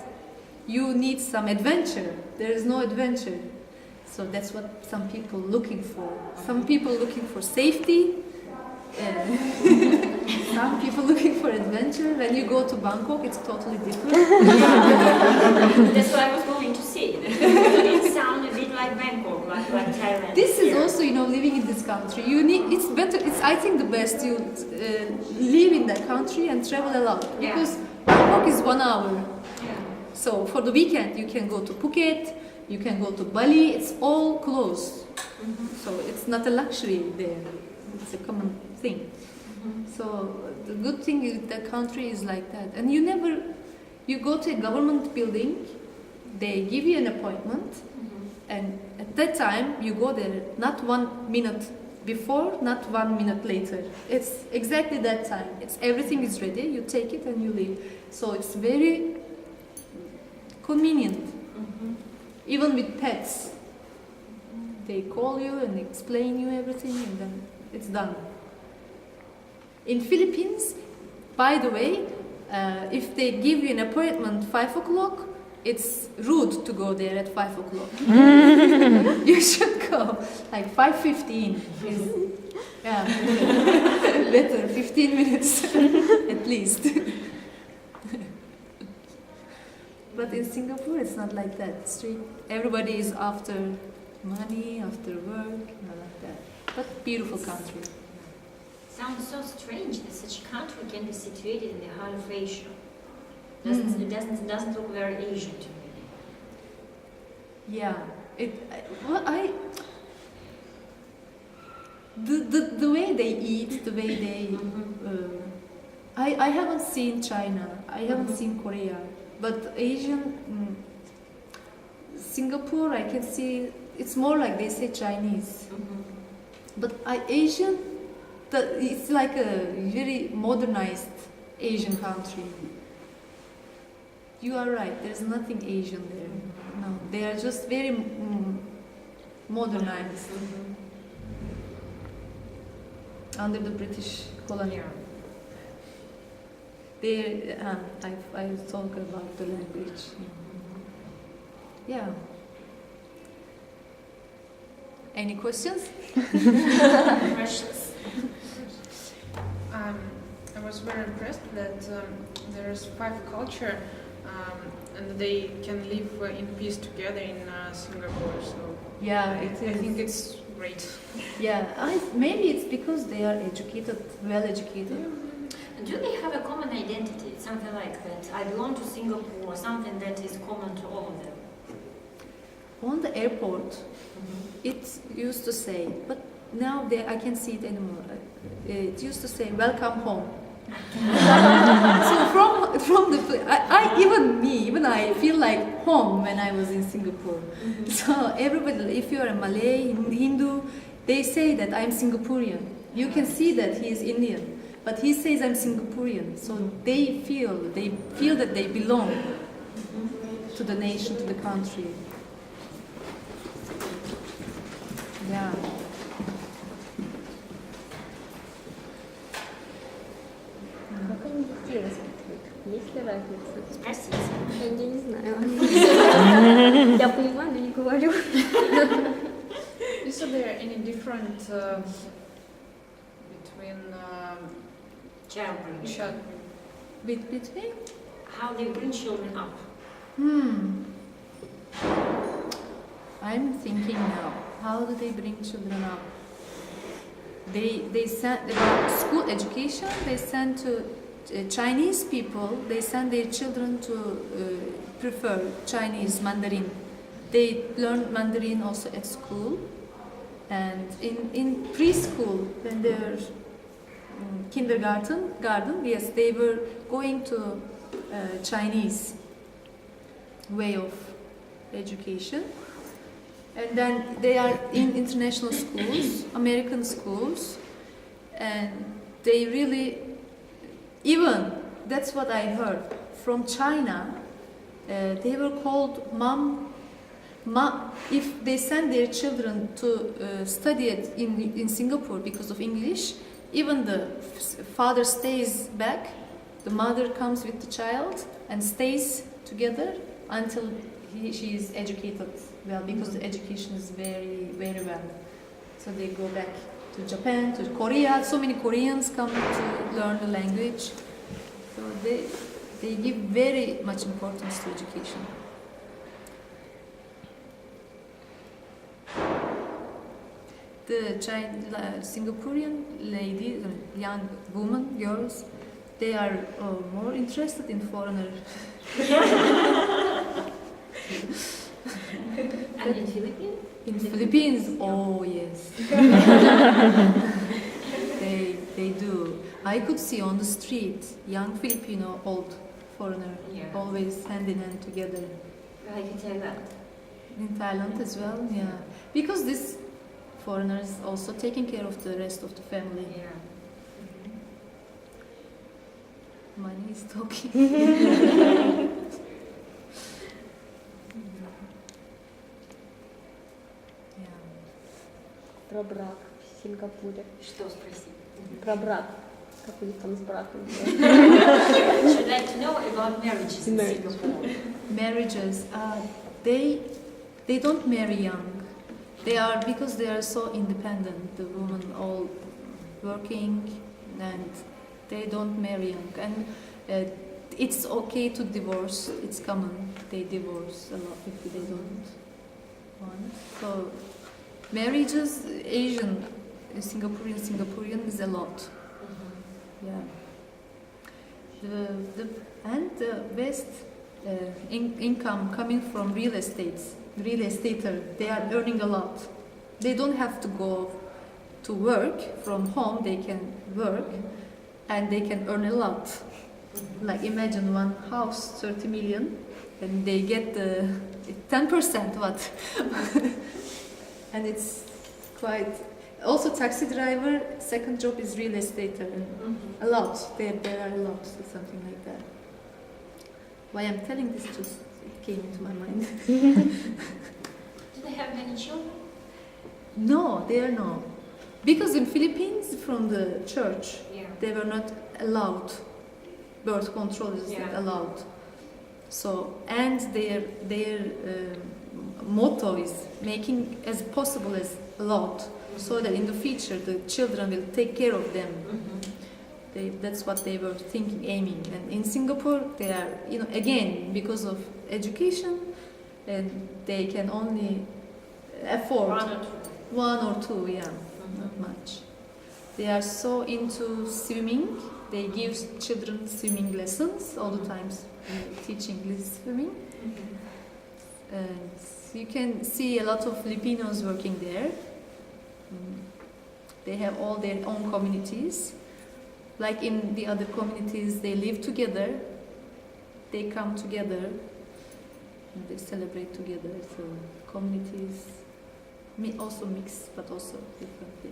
[SPEAKER 1] you need some adventure. There is no adventure. So that's what some people looking for. Some people looking for safety. Some people looking for adventure. When you go to Bangkok, it's totally different.
[SPEAKER 2] That's what I was going to say. It sounds a bit like Bangkok, like Thailand.
[SPEAKER 1] This is also, living in this country. It's better. It's, I think, the best you live in that country and travel a lot, because Bangkok is 1 hour.
[SPEAKER 2] Yeah.
[SPEAKER 1] So for the weekend, you can go to Phuket. You can go to Bali. It's all close. So it's not a luxury there. It's a common thing. So the good thing is the country is like that. And you go to a government building, they give you an appointment, and at that time you go there not 1 minute before, not 1 minute later. It's exactly that time. Everything is ready, you take it and you leave. So it's very convenient. Even with pets. They call you and explain you everything and then it's done. In Philippines, by the way, if they give you an appointment 5 o'clock, it's rude to go there at 5 o'clock. You should go like 5:15. Better 15 minutes at least. But in Singapore, it's not like that. Everybody is after money, after work, not like that. But beautiful country.
[SPEAKER 2] Sounds so strange that such a country can be situated in the heart of Asia. It doesn't look very Asian to me.
[SPEAKER 1] Yeah. The way they eat, the way they. I haven't seen China. I haven't seen Korea. But Asian, Singapore, I can see, it's more like they say Chinese. But Asian, it's like a very modernized Asian country. You are right, there's nothing Asian there. No, they are just very modernized. Under the British colonial. I talk about the language. Yeah. Any questions?
[SPEAKER 2] Questions?
[SPEAKER 9] I was very impressed that there is 5 culture and they can live in peace together in Singapore. So
[SPEAKER 1] yeah,
[SPEAKER 9] I think it's great.
[SPEAKER 1] Yeah, maybe it's because they are educated, well educated.
[SPEAKER 2] Do they have a common identity? Something like that. I belong to Singapore, something that is common to all of them.
[SPEAKER 1] On the airport, it used to say, but now I can't see it anymore. It used to say, "Welcome home." So from the even I feel like home when I was in Singapore. So everybody, if you are a Malay, Hindu, they say that I'm Singaporean. You can see that he is Indian. But he says I'm Singaporean, so they feel that they belong to the nation, to the country. Yeah.
[SPEAKER 10] ли разница?
[SPEAKER 2] Спросите.
[SPEAKER 10] Я не знаю. Я понимаю, но не говорю.
[SPEAKER 9] Is there any different between
[SPEAKER 2] Childbirth.
[SPEAKER 9] child?
[SPEAKER 1] Between?
[SPEAKER 2] How they bring children up.
[SPEAKER 1] I'm thinking now. How do they bring children up? They send about school education. They send to Chinese people. They send their children to prefer Chinese Mandarin. They learn Mandarin also at school, and in preschool when they're kindergarten, yes, they were going to Chinese way of education. And then they are in international schools, American schools, and they really, even, that's what I heard, from China, they were called mom, if they send their children to study it in Singapore because of English, even the father stays back, the mother comes with the child and stays together until she is educated well, because the education is very, very well. So they go back to Japan, to Korea. So many Koreans come to learn the language. So they give very much importance to education. The Singaporean ladies, young women, girls, they are more interested in foreigners.
[SPEAKER 2] And in Philippines?
[SPEAKER 1] In Philippines, oh yes. they do. I could see on the street young Filipino, old foreigner, always hand in hand together.
[SPEAKER 2] Like in Thailand.
[SPEAKER 1] In Thailand as well, yeah. Because these foreigners also taking care of the rest of the family.
[SPEAKER 2] Yeah.
[SPEAKER 1] Money is talking.
[SPEAKER 10] Про брак в Сингапуре.
[SPEAKER 2] Что спросить?
[SPEAKER 10] Про брак. Как у них там с браком?
[SPEAKER 2] Should like to know about marriages in Singapore.
[SPEAKER 1] Marriages, they don't marry young. They are, because they are so independent. The women all working, and they don't marry young. And it's okay to divorce. It's common. They divorce a lot if they don't want. So marriages, Asian, Singaporean is a lot. Yeah. The best income coming from real estater, they are earning a lot. They don't have to go to work from home. They can work, and they can earn a lot. Like imagine one house, 30 million, and they get the 10%. What? And it's quite. Also, taxi driver, second job is real estater. A lot. There are a lot, something like that. Why I'm telling this, just it came into my mind.
[SPEAKER 2] Do they have many children?
[SPEAKER 1] No, they are not. Because in Philippines, from the church, they were not allowed. Birth control is not allowed. So, and their motto is making as possible as a lot, so that in the future the children will take care of them. That's what they were thinking, aiming. And in Singapore, they are, again, because of education, and they can only afford one or two, not much. They are so into swimming. They give children swimming lessons all the times, teaching swimming. You can see a lot of Filipinos working there. They have all their own communities. Like in the other communities, they live together, they come together, and they celebrate together. So communities also mix, but also differently.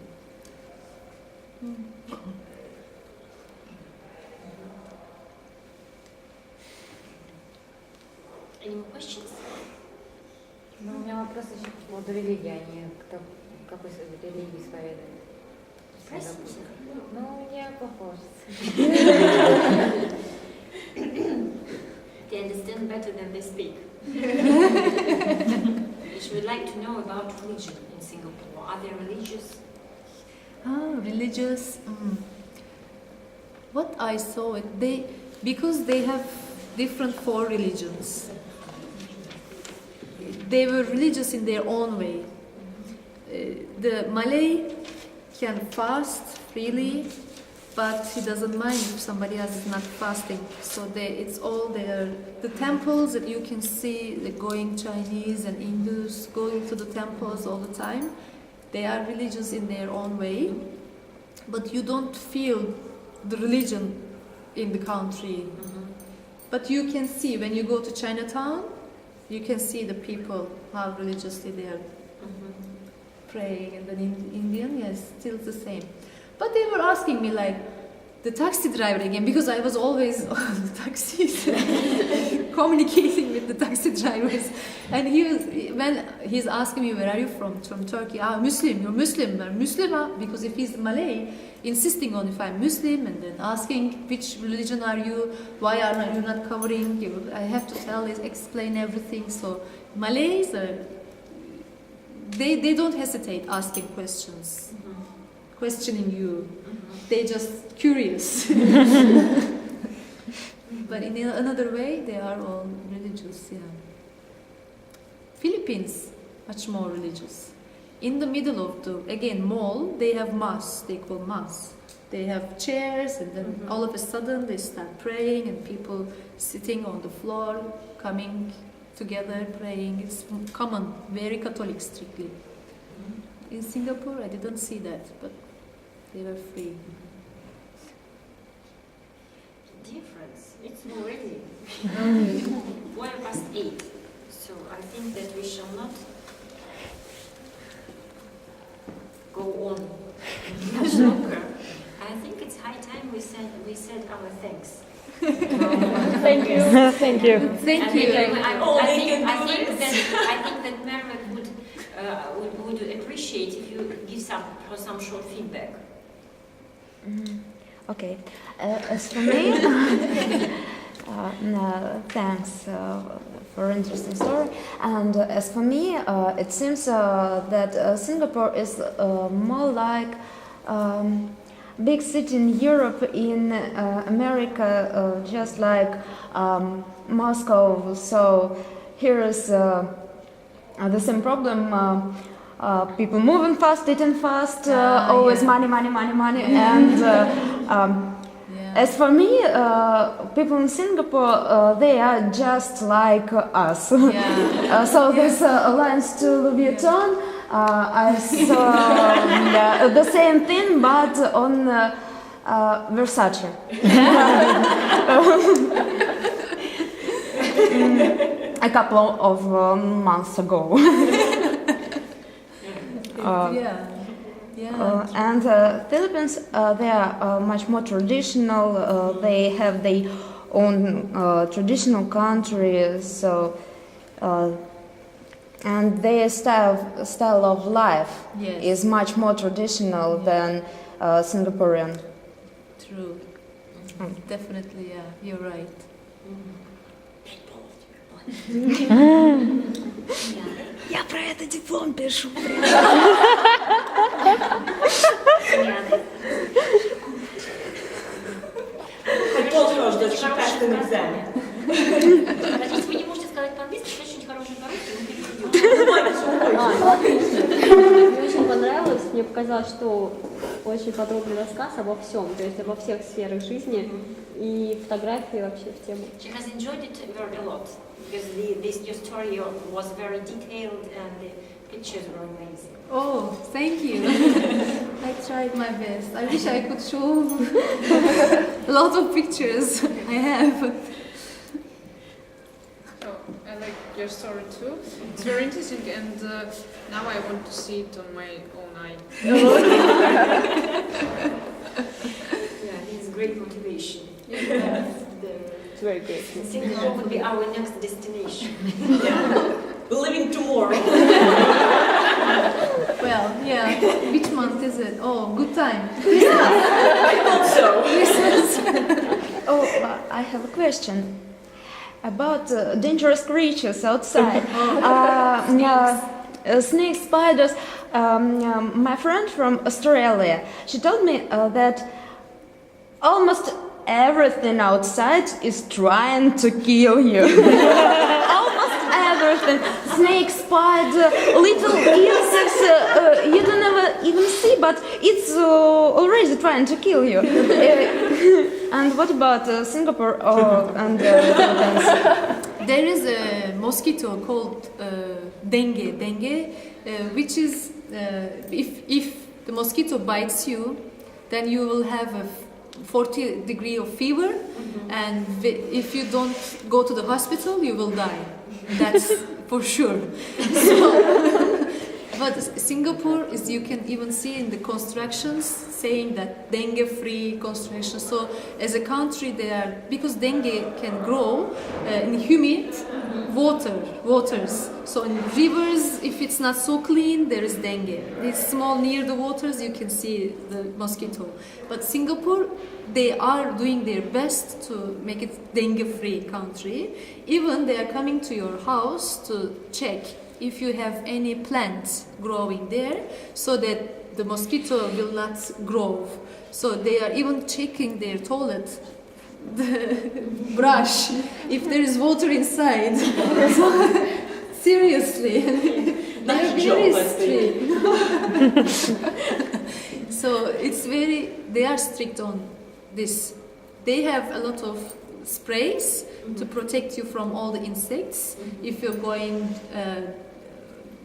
[SPEAKER 2] Any more questions?
[SPEAKER 11] Ну, у меня вопрос еще по поводу религии. Они какой религии исповедуют?
[SPEAKER 2] Простите.
[SPEAKER 11] Ну, я похожа.
[SPEAKER 2] they speak. Which would like to know about religion in Singapore. Are they religious?
[SPEAKER 1] Religious. What I saw because they have different 4 religions. They were religious in their own way. The Malay can fast freely, but he doesn't mind if somebody else is not fasting. So it's all there. The temples that you can see, the going Chinese and Hindus going to the temples all the time, they are religious in their own way, but you don't feel the religion in the country. But you can see when you go to Chinatown, you can see the people, how religiously they are praying, and then in Indian, yes, still the same. But they were asking me like, the taxi driver again, because I was always on the taxis, communicating with the taxi drivers. And when he's asking me, where are you from Turkey? Muslim, you're Muslim, I'm Muslim, because if he's Malay, insisting on if I'm Muslim, and then asking which religion are you, why are you not covering, I have to explain everything. So Malays, they don't hesitate asking questions, questioning you. They just curious. But in another way, they are all religious. Yeah. Philippines, much more religious. In the middle of the mall, they have mass. They call mass. They have chairs, and then all of a sudden they start praying, and people sitting on the floor, coming together praying. It's common, very Catholic, strictly. In Singapore, I didn't see that, but they were free.
[SPEAKER 2] Difference. It's already 8:12. So I think that we shall not go on much longer. I think it's high time we said our thanks.
[SPEAKER 7] Thank you. Thank you.
[SPEAKER 1] Thank you.
[SPEAKER 2] I think that Merrick would appreciate if you give some short feedback.
[SPEAKER 4] Okay. As for me, thanks for interesting story. And as for me, it seems that Singapore is more like big city in Europe, in America, just like Moscow. So here is the same problem. People moving fast, eating fast, always money, and as for me, people in Singapore, they are just like us. So this alliance to Louis Vuitton, I saw the same thing, but on Versace. A couple of months ago. And Philippines, they are much more traditional. They have their own traditional country, so and their style of life is much more traditional than Singaporean.
[SPEAKER 1] True. Definitely, yeah, you're right.
[SPEAKER 4] Я про это диплом пишу.
[SPEAKER 2] Хороший экзамен. Если вы не можете сказать по-английски, это очень хороший по-русски,
[SPEAKER 10] Мне очень понравилось, мне показалось, что очень подробный рассказ обо всем, то есть обо всех сферах жизни и фотографии вообще в тему.
[SPEAKER 2] She has enjoyed it a lot because your story was very detailed and the pictures were amazing.
[SPEAKER 1] Oh, thank you. I tried my best. I wish I could show a lot of pictures I have.
[SPEAKER 9] I like your story too. It's very interesting, and now I want to see it on my own eye.
[SPEAKER 2] Yeah, it's great motivation.
[SPEAKER 10] It's very great.
[SPEAKER 2] Singapore would be our next destination.
[SPEAKER 3] We're leaving tomorrow.
[SPEAKER 1] Well, yeah. Which month is it? Oh, good time.
[SPEAKER 3] I thought so.
[SPEAKER 1] Christmas.
[SPEAKER 4] Oh, I have a question. about dangerous creatures outside. Snakes, spiders. My friend from Australia, she told me that almost everything outside is trying to kill you. Almost everything. Snakes, spider, little insects you don't ever even see, but it's already trying to kill you. And what about Singapore and the Philippines?
[SPEAKER 1] There is a mosquito called dengue, which is if the mosquito bites you, then you will have a 40 degree of fever, and if you don't go to the hospital, you will die. That's for sure. But Singapore is, you can even see in the constructions saying that dengue-free construction. So as a country, they are, because dengue can grow in humid waters. So in rivers, if it's not so clean, there is dengue. It's small near the waters, you can see the mosquito. But Singapore, they are doing their best to make it dengue-free country. Even they are coming to your house to check if you have any plants growing there, so that the mosquito will not grow. So they are even checking their toilet, the brush, if there is water inside. So, seriously, they are very strict. So it's very, they are strict on this. They have a lot of sprays to protect you from all the insects. If you're going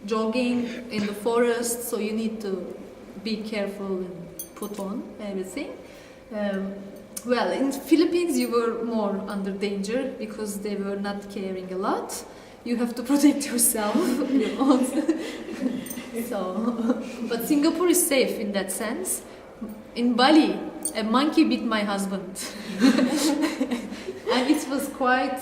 [SPEAKER 1] jogging in the forest, so you need to be careful and put on everything. Well, in Philippines you were more under danger because they were not caring a lot. You have to protect yourself. So, but Singapore is safe in that sense. In Bali, a monkey bit my husband. And it was quite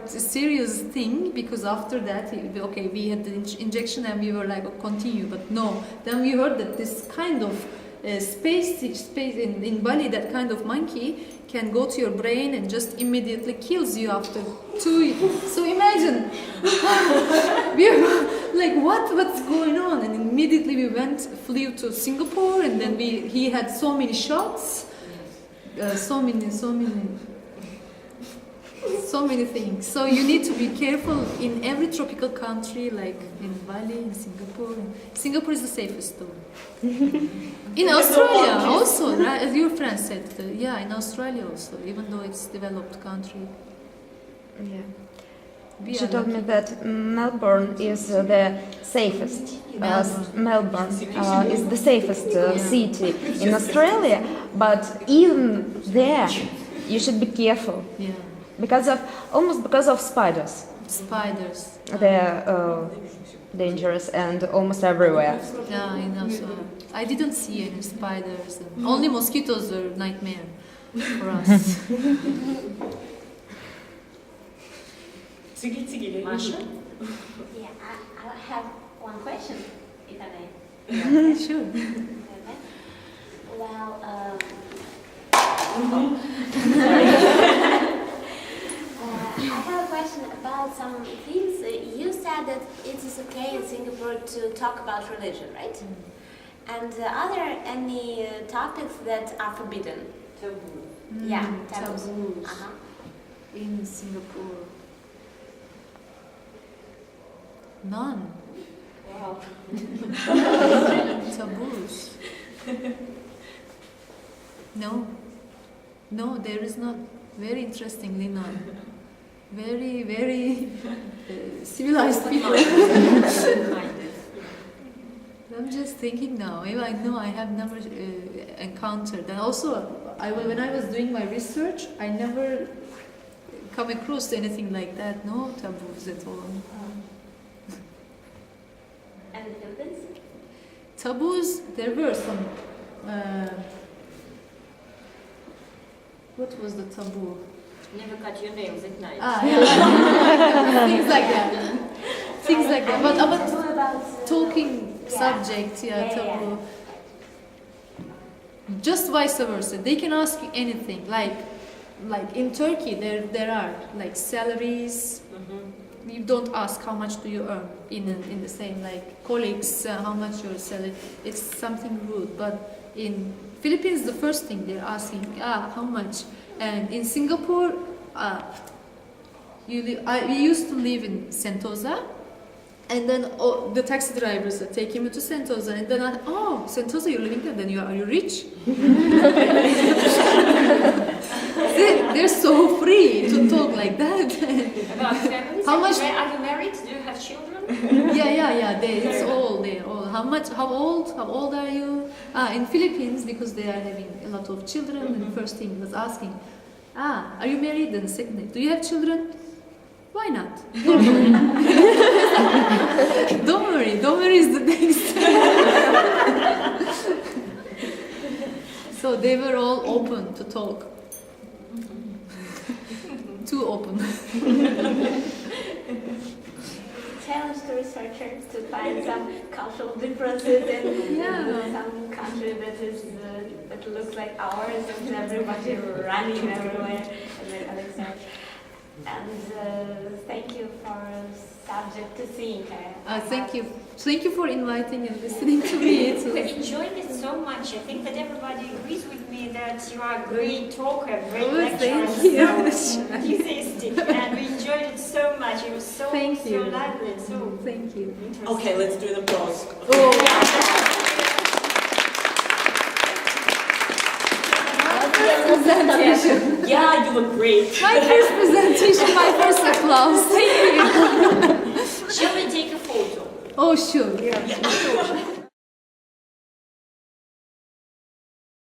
[SPEAKER 1] a serious thing, because after that, okay, we had the injection and we were like, oh, continue, but no. Then we heard that this kind of space in Bali, that kind of monkey can go to your brain and just immediately kills you after 2. So imagine, we were like, what's going on? And immediately we flew to Singapore, and then he had so many shots, so many things. So you need to be careful in every tropical country, like in Bali, in Singapore. Singapore is the safest though. In Australia also, right? As your friend said, yeah, in Australia also, even though it's a developed country.
[SPEAKER 4] Yeah. She told me that Melbourne is the safest. Melbourne is the safest city in Australia, but even there, you should be careful.
[SPEAKER 1] Yeah.
[SPEAKER 4] Because of spiders.
[SPEAKER 1] Spiders.
[SPEAKER 4] They're dangerous and almost everywhere.
[SPEAKER 1] Yeah, in Australia. I didn't see any spiders. Only mosquitoes are a nightmare for us.
[SPEAKER 2] Masha?
[SPEAKER 8] Yeah, I have one question, if I may.
[SPEAKER 1] Yeah, sure.
[SPEAKER 8] Well, I have a question about some things. You said that it is okay in Singapore to talk about religion, right? And are there any topics that are forbidden?
[SPEAKER 2] Taboo.
[SPEAKER 8] Yeah, taboos.
[SPEAKER 1] Taboos. In Singapore. None.
[SPEAKER 2] Wow.
[SPEAKER 1] Taboos. No, there is not. Very interestingly, none. Very civilized people. I'm just thinking now. I know I have never encountered. And also, when I was doing my research, I never come across anything like that. No taboos at all.
[SPEAKER 8] And the Philippines?
[SPEAKER 1] Taboos, there were some. What was the taboo?
[SPEAKER 2] Never cut your nails at night.
[SPEAKER 1] Yeah. Things like that. Things like that. But about talking subject, taboo. Just vice versa. They can ask you anything. Like, like in Turkey, there are like salaries. You don't ask how much do you earn in the same like colleagues, how much your salary. It's something rude. But in Philippines, the first thing they're asking, how much. And in Singapore, we used to live in Sentosa, and then the taxi drivers take me to Sentosa, and then Sentosa, you're living there, then are you rich? They're so free to talk like that.
[SPEAKER 2] About families?
[SPEAKER 1] How much?
[SPEAKER 2] Are you married? Do you have children?
[SPEAKER 1] Yeah. They're all. How much? How old are you? In Philippines, because they are having a lot of children, and the first thing was asking, are you married? Then second thing, do you have children? Why not? Don't worry. Don't worry is the next. So they were all open to talk. Too open.
[SPEAKER 8] Challenge the researchers to find some cultural differences in some country that looks like ours, and everybody running everywhere. And thank you for subject to think.
[SPEAKER 1] Thank you for inviting and listening to me.
[SPEAKER 2] We're enjoying it so much. I think that everybody agrees with me that you are a great talker, great lecturer, so enthusiastic, and we enjoyed it so much. It was so lively and so interesting.
[SPEAKER 3] Okay, let's do the applause.
[SPEAKER 1] Presentation.
[SPEAKER 3] Yeah, you look great.
[SPEAKER 1] My first presentation, my first applause. Thank you.
[SPEAKER 2] Shall we take a photo?
[SPEAKER 1] Oh, sure.